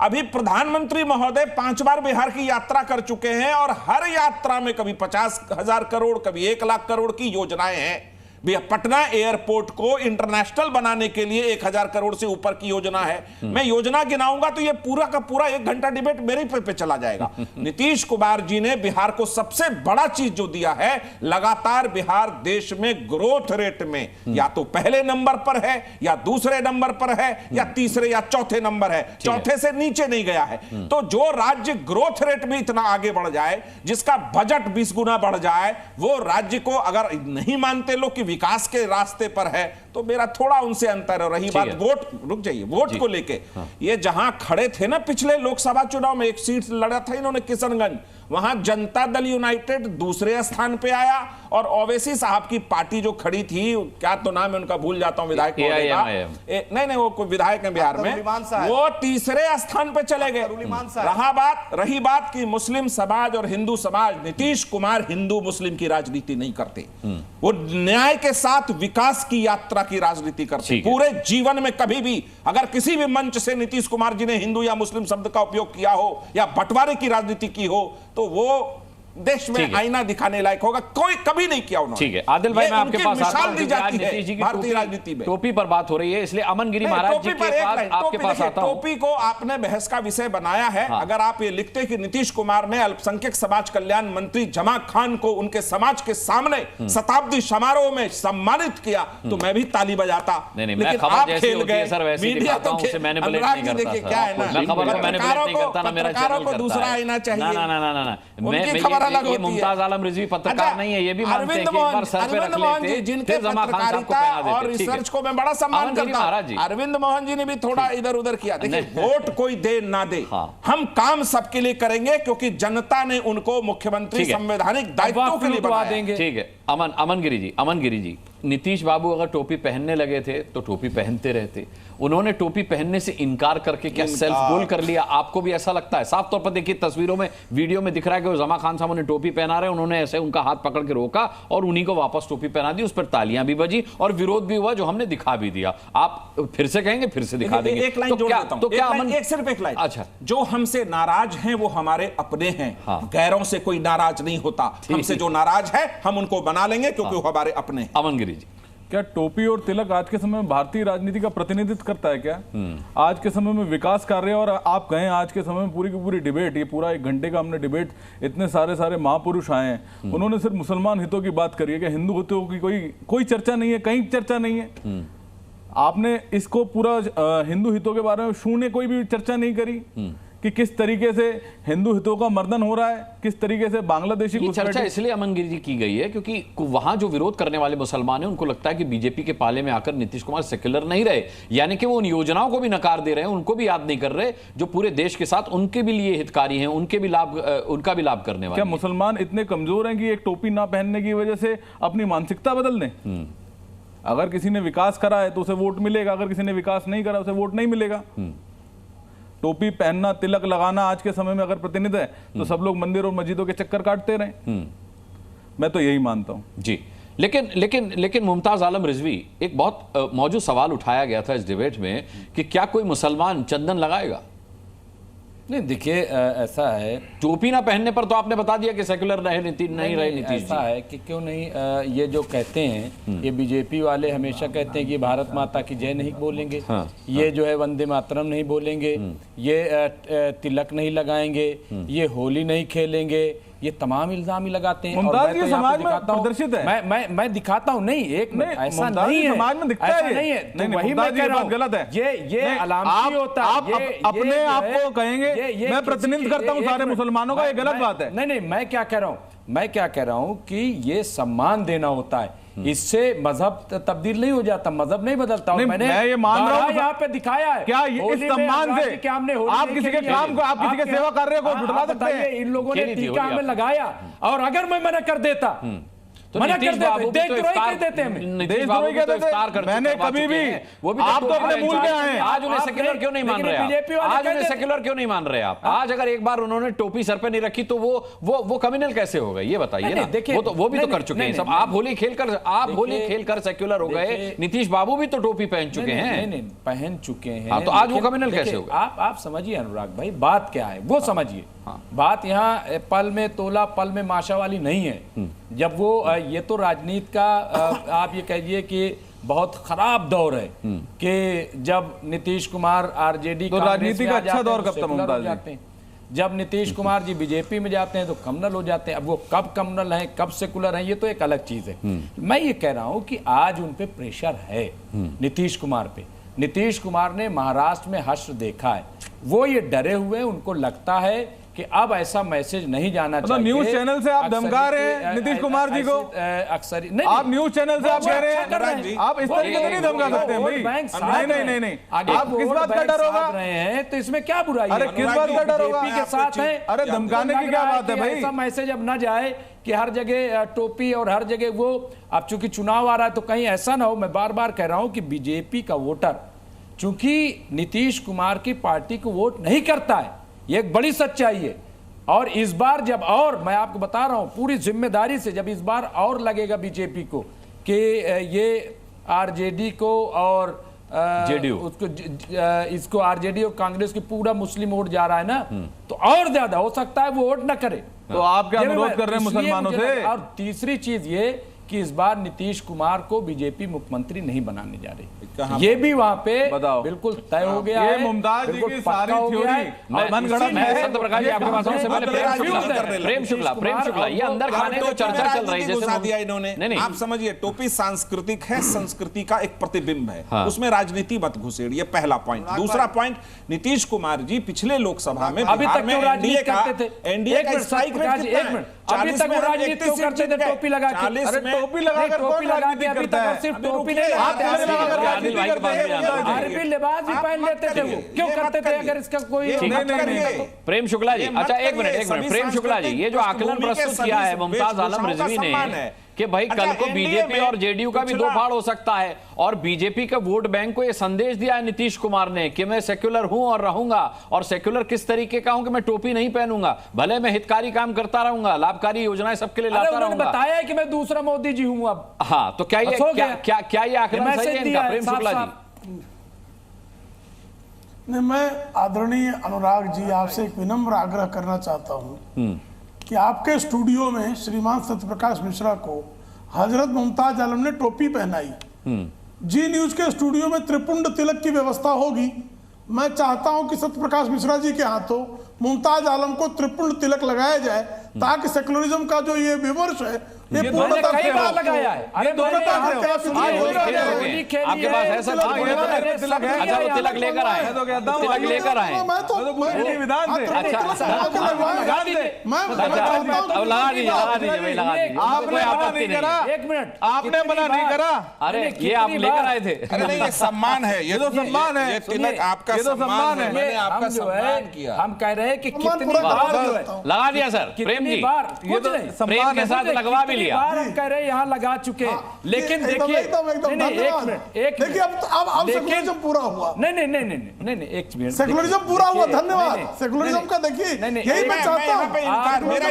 अभी प्रधानमंत्री महोदय 5 बार बिहार की यात्रा कर चुके हैं और हर यात्रा में कभी 50,000 करोड़, कभी 1 लाख करोड़ की योजनाएं हैं। पटना एयरपोर्ट को इंटरनेशनल बनाने के लिए 1,000 करोड़ से ऊपर की योजना है। मैं योजना गिनाऊंगा तो ये पूरा का पूरा 1 घंटा डिबेट मेरे पे चला जाएगा। नीतीश कुमार जी ने बिहार को सबसे बड़ा चीज जो दिया है, लगातार बिहार देश में ग्रोथ रेट में या तो पहले नंबर पर है या दूसरे नंबर पर है या तीसरे या चौथे नंबर है, चौथे से नीचे नहीं गया है। तो जो राज्य ग्रोथ रेट में इतना आगे बढ़ जाए, जिसका बजट 20 गुना बढ़ जाए, वो राज्य को अगर नहीं मानते लोग कि विकास के रास्ते पर है तो मेरा थोड़ा उनसे अंतर है। रही बात वोट, रुक जाइए, वोट को लेके ये जहां खड़े थे ना पिछले लोकसभा चुनाव में, एक सीट लड़ा था इन्होंने किशनगंज, वहां जनता दल यूनाइटेड दूसरे स्थान पे आया और ओवैसी साहब की पार्टी जो खड़ी थी, क्या तो नाम है उनका, भूल जाता हूं, विधायक नहीं वो कोई विधायक है बिहार में, वो तीसरे स्थान पे चले गए। रही बात कि मुस्लिम समाज और हिंदू समाज, नीतीश कुमार हिंदू मुस्लिम की राजनीति नहीं करते, वो न्याय के साथ विकास की यात्रा की राजनीति करते। पूरे जीवन में कभी भी अगर किसी भी मंच से नीतीश कुमार जी ने हिंदू या मुस्लिम शब्द का उपयोग किया हो या बंटवारे की राजनीति की हो तो वो देश में आईना दिखाने लायक होगा। कोई कभी नहीं किया उन्होंने। ठीक है आदिल भाई, मैं आपके पास आता हूं, नीतीश जी की भारतीय राजनीति में टोपी पर बात हो रही है, इसलिए अमन गिरी महाराज जी के पास आपके पास आता हूं। टोपी को आपने बहस का विषय बनाया है। अगर आप ये लिखते कि नीतीश कुमार ने अल्पसंख्यक समाज कल्याण मंत्री जमा खान को उनके समाज के सामने शताब्दी समारोह में सम्मानित किया तो मैं भी ताली बजाता। लेकिन आप खेल गए, मीडिया तो क्या है ना, पत्रकारों को दूसरा आईना चाहिए, उनकी खबर अलग होती है। मुमताज आलम रिजवी पत्रकार नहीं है, ये भी मानते हैं कि एक बार सर पे रख लेते, जिनके पत्रकारिता और रिसर्च को मैं बड़ा सम्मान करता हूं। अरविंद मोहन जी ने भी थोड़ा इधर उधर किया। देखिए, वोट कोई दे ना दे, हम काम सबके लिए करेंगे क्योंकि जनता ने उनको मुख्यमंत्री संवैधानिक दायित्वों के लिए बना देंगे। ठीक है अमन गिरी जी, नीतीश बाबू अगर टोपी पहनने लगे थे तो टोपी पहनते रहते, उन्होंने टोपी पहनने से इनकार करके क्या सेल्फ गोल कर लिया? आपको भी ऐसा लगता है? साफ तौर पर देखिए तस्वीरों में, वीडियो में दिख रहा है कि वो जमा खान साहब ने टोपी पहना रहे, उन्होंने ऐसे उनका हाथ पकड़ के रोका और उन्हीं को वापस टोपी पहना दी, उस पर तालियां भी बजी और विरोध भी हुआ जो हमने दिखा भी दिया। आप फिर से कहेंगे, फिर से दिखा देंगे। एक लाइन जोड़ देता हूं, तो क्या अमन, सिर्फ एक लाइन। अच्छा, जो हमसे नाराज हैं वो हमारे अपने हैं, गैरों से कोई नाराज नहीं होता। हमसे जो नाराज है हम उनको बना लेंगे क्योंकि वो हमारे अपने हैं। अमन गिरी जी, क्या टोपी और तिलक आज के समय में भारतीय राजनीति का प्रतिनिधित्व करता है क्या? आज के समय में विकास कार्य, और आप कहें आज के समय में पूरी की पूरी डिबेट, ये पूरा 1 घंटे का हमने डिबेट, इतने सारे महापुरुष आए हैं, उन्होंने सिर्फ मुसलमान हितों की बात करी है कि हिंदू हितों की कोई चर्चा नहीं है, कहीं चर्चा नहीं है। आपने इसको पूरा हिंदू हितों के बारे में शून्य कोई भी चर्चा नहीं करी कि किस तरीके से हिंदू हितों का मर्दन हो रहा है, किस तरीके से बांग्लादेशी की चर्चा इसलिए अमन गिरी जी की गई है क्योंकि वहां जो विरोध करने वाले मुसलमान हैं उनको लगता है कि बीजेपी के पाले में आकर नीतीश कुमार सेक्युलर नहीं रहे, यानी कि वो उन योजनाओं को भी नकार दे रहे हैं, उनको भी याद नहीं कर रहे जो पूरे देश के साथ उनके भी लिए हितकारी हैं, उनके भी लाभ, उनका भी लाभ करने वाले। क्या मुसलमान इतने कमजोर हैं कि एक टोपी ना पहनने की वजह से अपनी मानसिकता बदल दें? अगर किसी ने विकास करा है तो उसे वोट मिलेगा, अगर किसी ने विकास नहीं करा उसे वोट नहीं मिलेगा। टोपी पहनना, तिलक लगाना आज के समय में अगर प्रतिनिधि है तो सब लोग मंदिर और मस्जिदों के चक्कर काटते रहे। मैं तो यही मानता हूं जी। लेकिन मुमताज आलम रिजवी, एक बहुत मौजूद सवाल उठाया गया था इस डिबेट में कि क्या कोई मुसलमान चंदन लगाएगा? नहीं, देखिए ऐसा है, टोपी ना पहनने पर तो आपने बता दिया कि सेक्युलर नहीं रहे नीतीश। ऐसा है कि क्यों नहीं, ये जो कहते हैं, ये बीजेपी वाले हमेशा कहते हैं कि भारत माता की जय नहीं बोलेंगे, ये जो है वंदे मातरम नहीं बोलेंगे, ये तिलक नहीं लगाएंगे, ये होली नहीं खेलेंगे, ये तमाम इल्जाम ही लगाते हैं। और मैं तो समाज में प्रदर्शित है, मैं दिखाता हूं। नहीं, एक मिनट, ऐसा नहीं है, समाज में दिखता है, नहीं है, तो वही मैं कह रहा हूं, गलत है। ये अलामती होता है, आप अपने आप को कहेंगे मैं प्रतिनिधित्व करता हूं सारे मुसलमानों का, ये गलत बात है। नहीं, मैं क्या कह रहा हूं कि ये सम्मान देना होता है, इससे मजहब तब्दील नहीं हो जाता, मजहब नहीं बदलता। मैंने ये मान रहा हूं, यहाँ पे दिखाया है क्या इस सम्मान से आप किसी के काम को, आप किसी के सेवा कार्य को जुटवा सकते हैं? इन लोगों ने टीका हमें लगाया, और अगर मैं मना कर देता तो मैंने कभी भी, आप तो अपने मूल पे आए, आज उन्हें सेक्युलर क्यों नहीं मान रहे? आज उन्हें सेक्युलर क्यों नहीं मान रहे आप? आज अगर एक बार उन्होंने टोपी सर पे नहीं रखी तो वो कम्युनल कैसे हो गए, ये बताइए ना। वो भी तो कर चुके हैं सब। आप होली खेलकर सेक्युलर हो गए, नीतीश बाबू भी तो टोपी पहन चुके हैं, पहन चुके हैं, तो आज वो कम्युनल कैसे हो गए? आप समझिए अनुराग भाई, बात क्या है वो समझिए। बात यहाँ पल में तोला पल में माशा वाली नहीं है। जब वो ये तो राजनीति का आप ये कहिए कि बहुत खराब दौर है कि जब नीतीश कुमार आरजेडी तो राजनीति का अच्छा दौर कब तक जाते हैं, जब नीतीश कुमार जी बीजेपी में जाते हैं तो कम्युनल हो जाते हैं। अब वो कब कम्युनल हैं, कब सेकुलर हैं, ये तो एक अलग चीज है। मैं ये कह रहा हूं कि आज उन पे प्रेशर है, नीतीश कुमार पे। नीतीश कुमार ने महाराष्ट्र में हश्र देखा है, वो ये डरे हुए, उनको लगता है कि अब ऐसा मैसेज नहीं जाना चाहिए। न्यूज चैनल से आप धमका रहे हैं नीतीश कुमार जी को, अक्सर नहीं, आप न्यूज चैनल से आप कह रहे हैं, आप इस तरीके से नहीं धमका सकते हैं भाई। नहीं, आप किस बात का डर होगा रहे हैं तो इसमें क्या बुराई है? अरे किस बात का डर होगा? के साथ है, अरे धमकाने की क्या बात है भाई? ऐसा मैसेज अब ना जाए कि हर जगह टोपी और हर जगह वो, अब चूंकि चुनाव आ रहा है तो कहीं ऐसा ना हो। मैं बार बार कह रहा हूं कि बीजेपी का वोटर चूंकि नीतीश कुमार की पार्टी को वोट नहीं करता है, ये एक बड़ी सच्चाई है। और इस बार जब, और मैं आपको बता रहा हूं पूरी जिम्मेदारी से, जब इस बार और लगेगा बीजेपी को कि ये आरजेडी को और जेडीयू उसको इसको आरजेडी और कांग्रेस की पूरा मुस्लिम वोट जा रहा है ना, तो और ज्यादा हो सकता है वो वोट ना करे। तो आप क्या अनुरोध कर रहे हैं मुसलमानों से? और तीसरी चीज ये कि इस बार नीतीश कुमार को बीजेपी मुख्यमंत्री नहीं बनाने जा रही, ये भी वहां पे बिल्कुल तय हो गया है। मुमताज जी की सारी थ्योरी मनगढ़ंत है। सत्यप्रकाश जी आपके पास से पहले प्रेम शुक्ला ये अंदर खाने को चर्चा चल रही है घुसा दिया इन्होंने। आप समझिए, टोपी सांस्कृतिक है, संस्कृति का एक प्रतिबिंब है, उसमें राजनीति मत घुसेड़, ये पहला पॉइंट। दूसरा पॉइंट, नीतीश कुमार जी पिछले लोकसभा में अभी तक एनडीए का स्ट्राइक रेट अभी तक वो राजनीति क्यों करते थे? टोपी लगा के, टोपी लगाकर टोपी लगा के अभी तक सिर्फ टोपी नहीं लगाते, अरबी लिबास भी पहन लेते थे। वो क्यों करते थे? अगर इसका कोई प्रेम शुक्ला जी, अच्छा एक मिनट प्रेम शुक्ला जी, ये जो आकलन प्रस्तुत किया है मुमताज आलम रिजवी ने कि भाई कल को बीजेपी और जेडीयू का भी दो फाड़ हो सकता है, और बीजेपी के वोट बैंक को यह संदेश दिया है नीतीश कुमार ने कि मैं सेक्युलर हूं और रहूंगा, और सेक्युलर किस तरीके का हूं कि मैं टोपी नहीं पहनूंगा, भले मैं हितकारी काम करता रहूंगा, लाभकारी योजनाएं सबके लिए लाता रहूंगा। बताया है कि मैं दूसरा मोदी जी हूं अब। हाँ, तो क्या ये क्या आकलन सही है इनका? प्रेम शुक्ला जी, नहीं, मैं आदरणीय अनुराग जी आपसे एक विनम्र आग्रह करना चाहता हूं कि आपके स्टूडियो में श्रीमान सत्यप्रकाश मिश्रा को हजरत मुमताज आलम ने टोपी पहनाई, जी न्यूज के स्टूडियो में त्रिपुंड तिलक की व्यवस्था होगी। मैं चाहता हूं कि सत्यप्रकाश मिश्रा जी के हाथों मुमताज आलम को त्रिपुंड तिलक लगाया जाए, ताकि सेकुलरिज्म का जो ये विमर्श है ये पूर्णतः कई बार लगाया है। अरे आपके पास है सर? अच्छा वो तिलक लेकर आए, तिलक लेकर आए। लगा दीजिए, कोई आपत्ति नहीं। एक मिनट, आपने मना नहीं करा। अरे ये आप लेकर आए थे। अरे नहीं, ये सम्मान है, ये तो सम्मान है, तिलक आपका सम्मान है, मैंने आपका सम्मान किया। हम कह रहे हैं कि कितनी बार लगा दिया सर प्रेम जी, ये तो प्रेम के साथ लगवा भी लिया। हम कह रहे हैं यहाँ लगा चुके, लेकिन देखिए देखिए अब सेकुलरिज्म पूरा हुआ। नहीं, एक मिनट, सेकुलरिज्म पूरा हुआ, धन्यवाद। सेकुलरिज्म का देखिए यही मैं चाहता हूँ, मेरा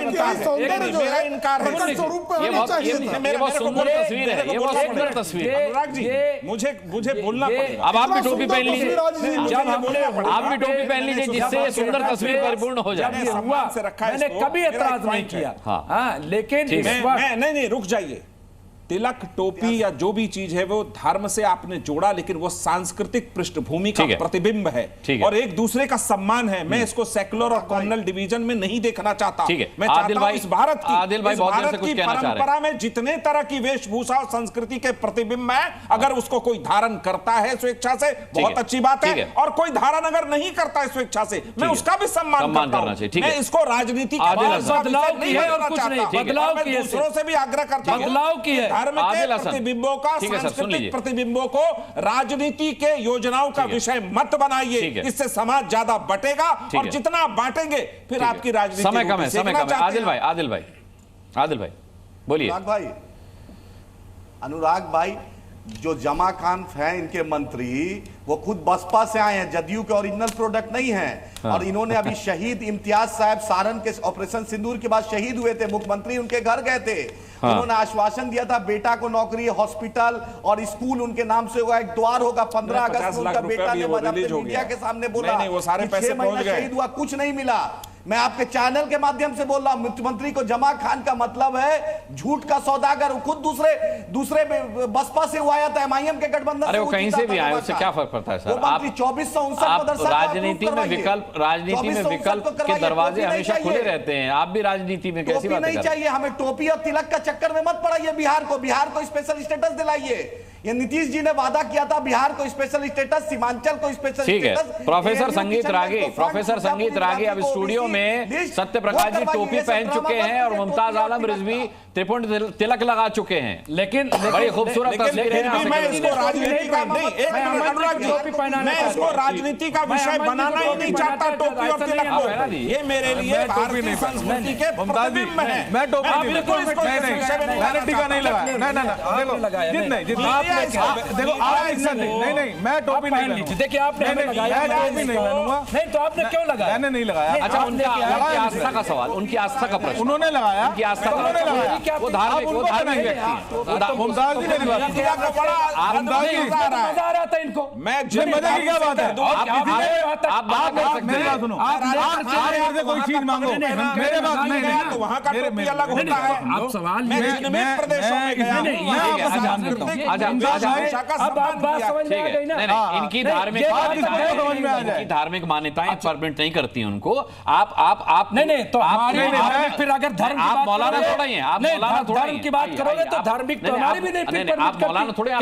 इनकार है, स्वरूप पे होना चाहिए। ये बहुत सुंदर तस्वीर है, ये बहुत सुंदर तस्वीर है। अनुराग जी, मुझे बोलना पड़ेगा। अब आप भी टोपी पहन लीजिए, आप भी टोपी पहन लीजिए, जिससे ये सुंदर तस्वीर परिपूर्ण हो जाए। मैंने कभी एतराज नहीं किया, हाँ, लेकिन नहीं, रुक जाइए। तिलक, टोपी या जो भी चीज है वो धर्म से आपने जोड़ा, लेकिन वो सांस्कृतिक पृष्ठभूमि का प्रतिबिंब है और एक दूसरे का सम्मान है। मैं इसको सेकुलर और कॉम्युनल डिवीजन में नहीं देखना चाहता। मैं चाहता हूं इस भारत की परंपरा में जितने तरह की वेशभूषा और संस्कृति के प्रतिबिंब है, अगर उसको कोई धारण करता है स्वेच्छा से, बहुत अच्छी बात है, और कोई धारण अगर नहीं करता है स्वेच्छा से, मैं उसका भी सम्मान करता हूं। मैं इसको राजनीति दूसरों से भी आग्रह करता हूं, बदलाव की है, धर्म के प्रतिबिंबों का, सांस्कृतिक प्रतिबिंबों को राजनीति के योजनाओं का विषय मत बनाइए। इससे समाज ज्यादा बटेगा, और जितना बांटेंगे फिर आपकी राजनीति। समय कम है। आदिल भाई बोलिए। अनुराग भाई, जो जमा खान है इनके मंत्री, वो खुद बसपा से आए हैं, जदयू के ओरिजिनल प्रोडक्ट नहीं हैं। और इन्होंने अभी शहीद इम्तियाज साहब सारण के ऑपरेशन सिंदूर के बाद शहीद हुए थे, मुख्यमंत्री उनके घर गए थे। उन्होंने आश्वासन दिया था बेटा को नौकरी, हॉस्पिटल और स्कूल उनके नाम से होगा, एक द्वार होगा। 15 अगस्त उनका बेटा ने मीडिया के सामने बोला वो सारे पैसे पहुंच गए, शहीद हुआ, कुछ नहीं मिला। मैं आपके चैनल के माध्यम से बोल रहा हूं, मुख्यमंत्री को जमा खान का मतलब है झूठ का सौदागर। खुद दूसरे बसपा से आया था, एमआईएम के गठबंधन से, वो कहीं से भी आए, उससे क्या फर्क पड़ता है सर? आप 2459 राजनीति में विकल्प के दरवाजे हमेशा खुले रहते हैं। आप भी राजनीति में कैसी बात नहीं चाहिए हमें? टोपी और तिलक का चक्कर में मत पड़ाइए। बिहार को स्पेशल स्टेटस दिलाइए। ये नीतीश जी ने वादा किया था बिहार को स्पेशल स्टेटस, सीमांचल को स्पेशल ठीक है। स्टेटस। प्रोफेसर संगीत रागे अब स्टूडियो में सत्य प्रकाश जी टोपी पहन चुके हैं और मुमताज आलम रिजवी त्रिपुंड तिलक लगा चुके हैं। लेकिन बड़ी खूबसूरत तस्वीर है। मैं इसको राजनीति का नहीं, एक मिनट अनुराग जी, मैं इसको राजनीति का विषय बनाना ही नहीं चाहता टोपी और तिलक को। ये मेरे लिए भारतीय संस्कृति के प्रतिबिंब है। मैं टोपी मैंने टीका नहीं लगाया। देखो आप नहीं, मैं टोपी नहीं लूंगा। देखिए आपने लगाया, मैं टोपी नहीं लूंगा। नहीं तो आपने क्यों लगाया? मैंने नहीं लगाया। अच्छा, उनकी आस्था का सवाल, उनकी आस्था का प्रश्न। उन्होंने लगाया, उनकी आस्था का प्रश्न। वो धार्मिक व्यक्ति हैं। मुमताज जी मेरी बात मजा आ रहा था इनको। मैं मजे की क्या बात है? आप बात कर सकते मेरी बात हैं। सुनो, आप मुझसे कोई चीज मांगो, मेरे बात नहीं, तो वहाँ का टोपी अलग होता है। आप सवाल मैं जिन प्रदेशों में गया हूँ, इनकी धार्मिक मान्यताएं परमिट नहीं करती हैं उनको। आप नहीं तो फिर अगर धर्म आप मौलाना थोड़ा ही हैं, आप मौलाना थोड़ा धर्म की बात करोगे तो धार्मिक तो हमारी भी नहीं फिर आप मौलाना थोड़े, आप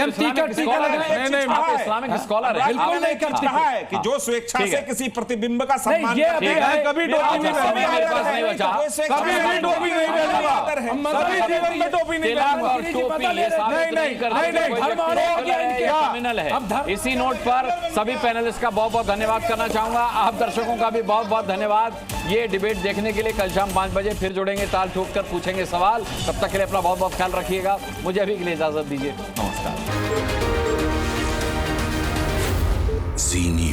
इस्लामिक स्कॉलर हैं। बिल्कुल नहीं करते। कहा है कि जो स्वेच्छा से किसी प्रतिबिंब का सम्मान ये करते हैं, कभी टोपी नहीं मेरे पास नहीं बचा। कभी भी टोपी नहीं पहनूंगा, कभी जीवन में टोपी नहीं पहनूंगा। क्रिमिनल है। इसी नोट पर सभी पैनलिस्ट का बहुत बहुत धन्यवाद करना चाहूंगा। आप दर्शकों का भी बहुत बहुत धन्यवाद। ये डिबेट देखने के लिए कल शाम 5 बजे फिर जुड़ेंगे, ताल ठोक कर पूछेंगे सवाल। तब तक के लिए अपना बहुत बहुत ख्याल रखिएगा। मुझे अभी के लिए इजाजत दीजिए। नमस्कार। ज़ी न्यूज़।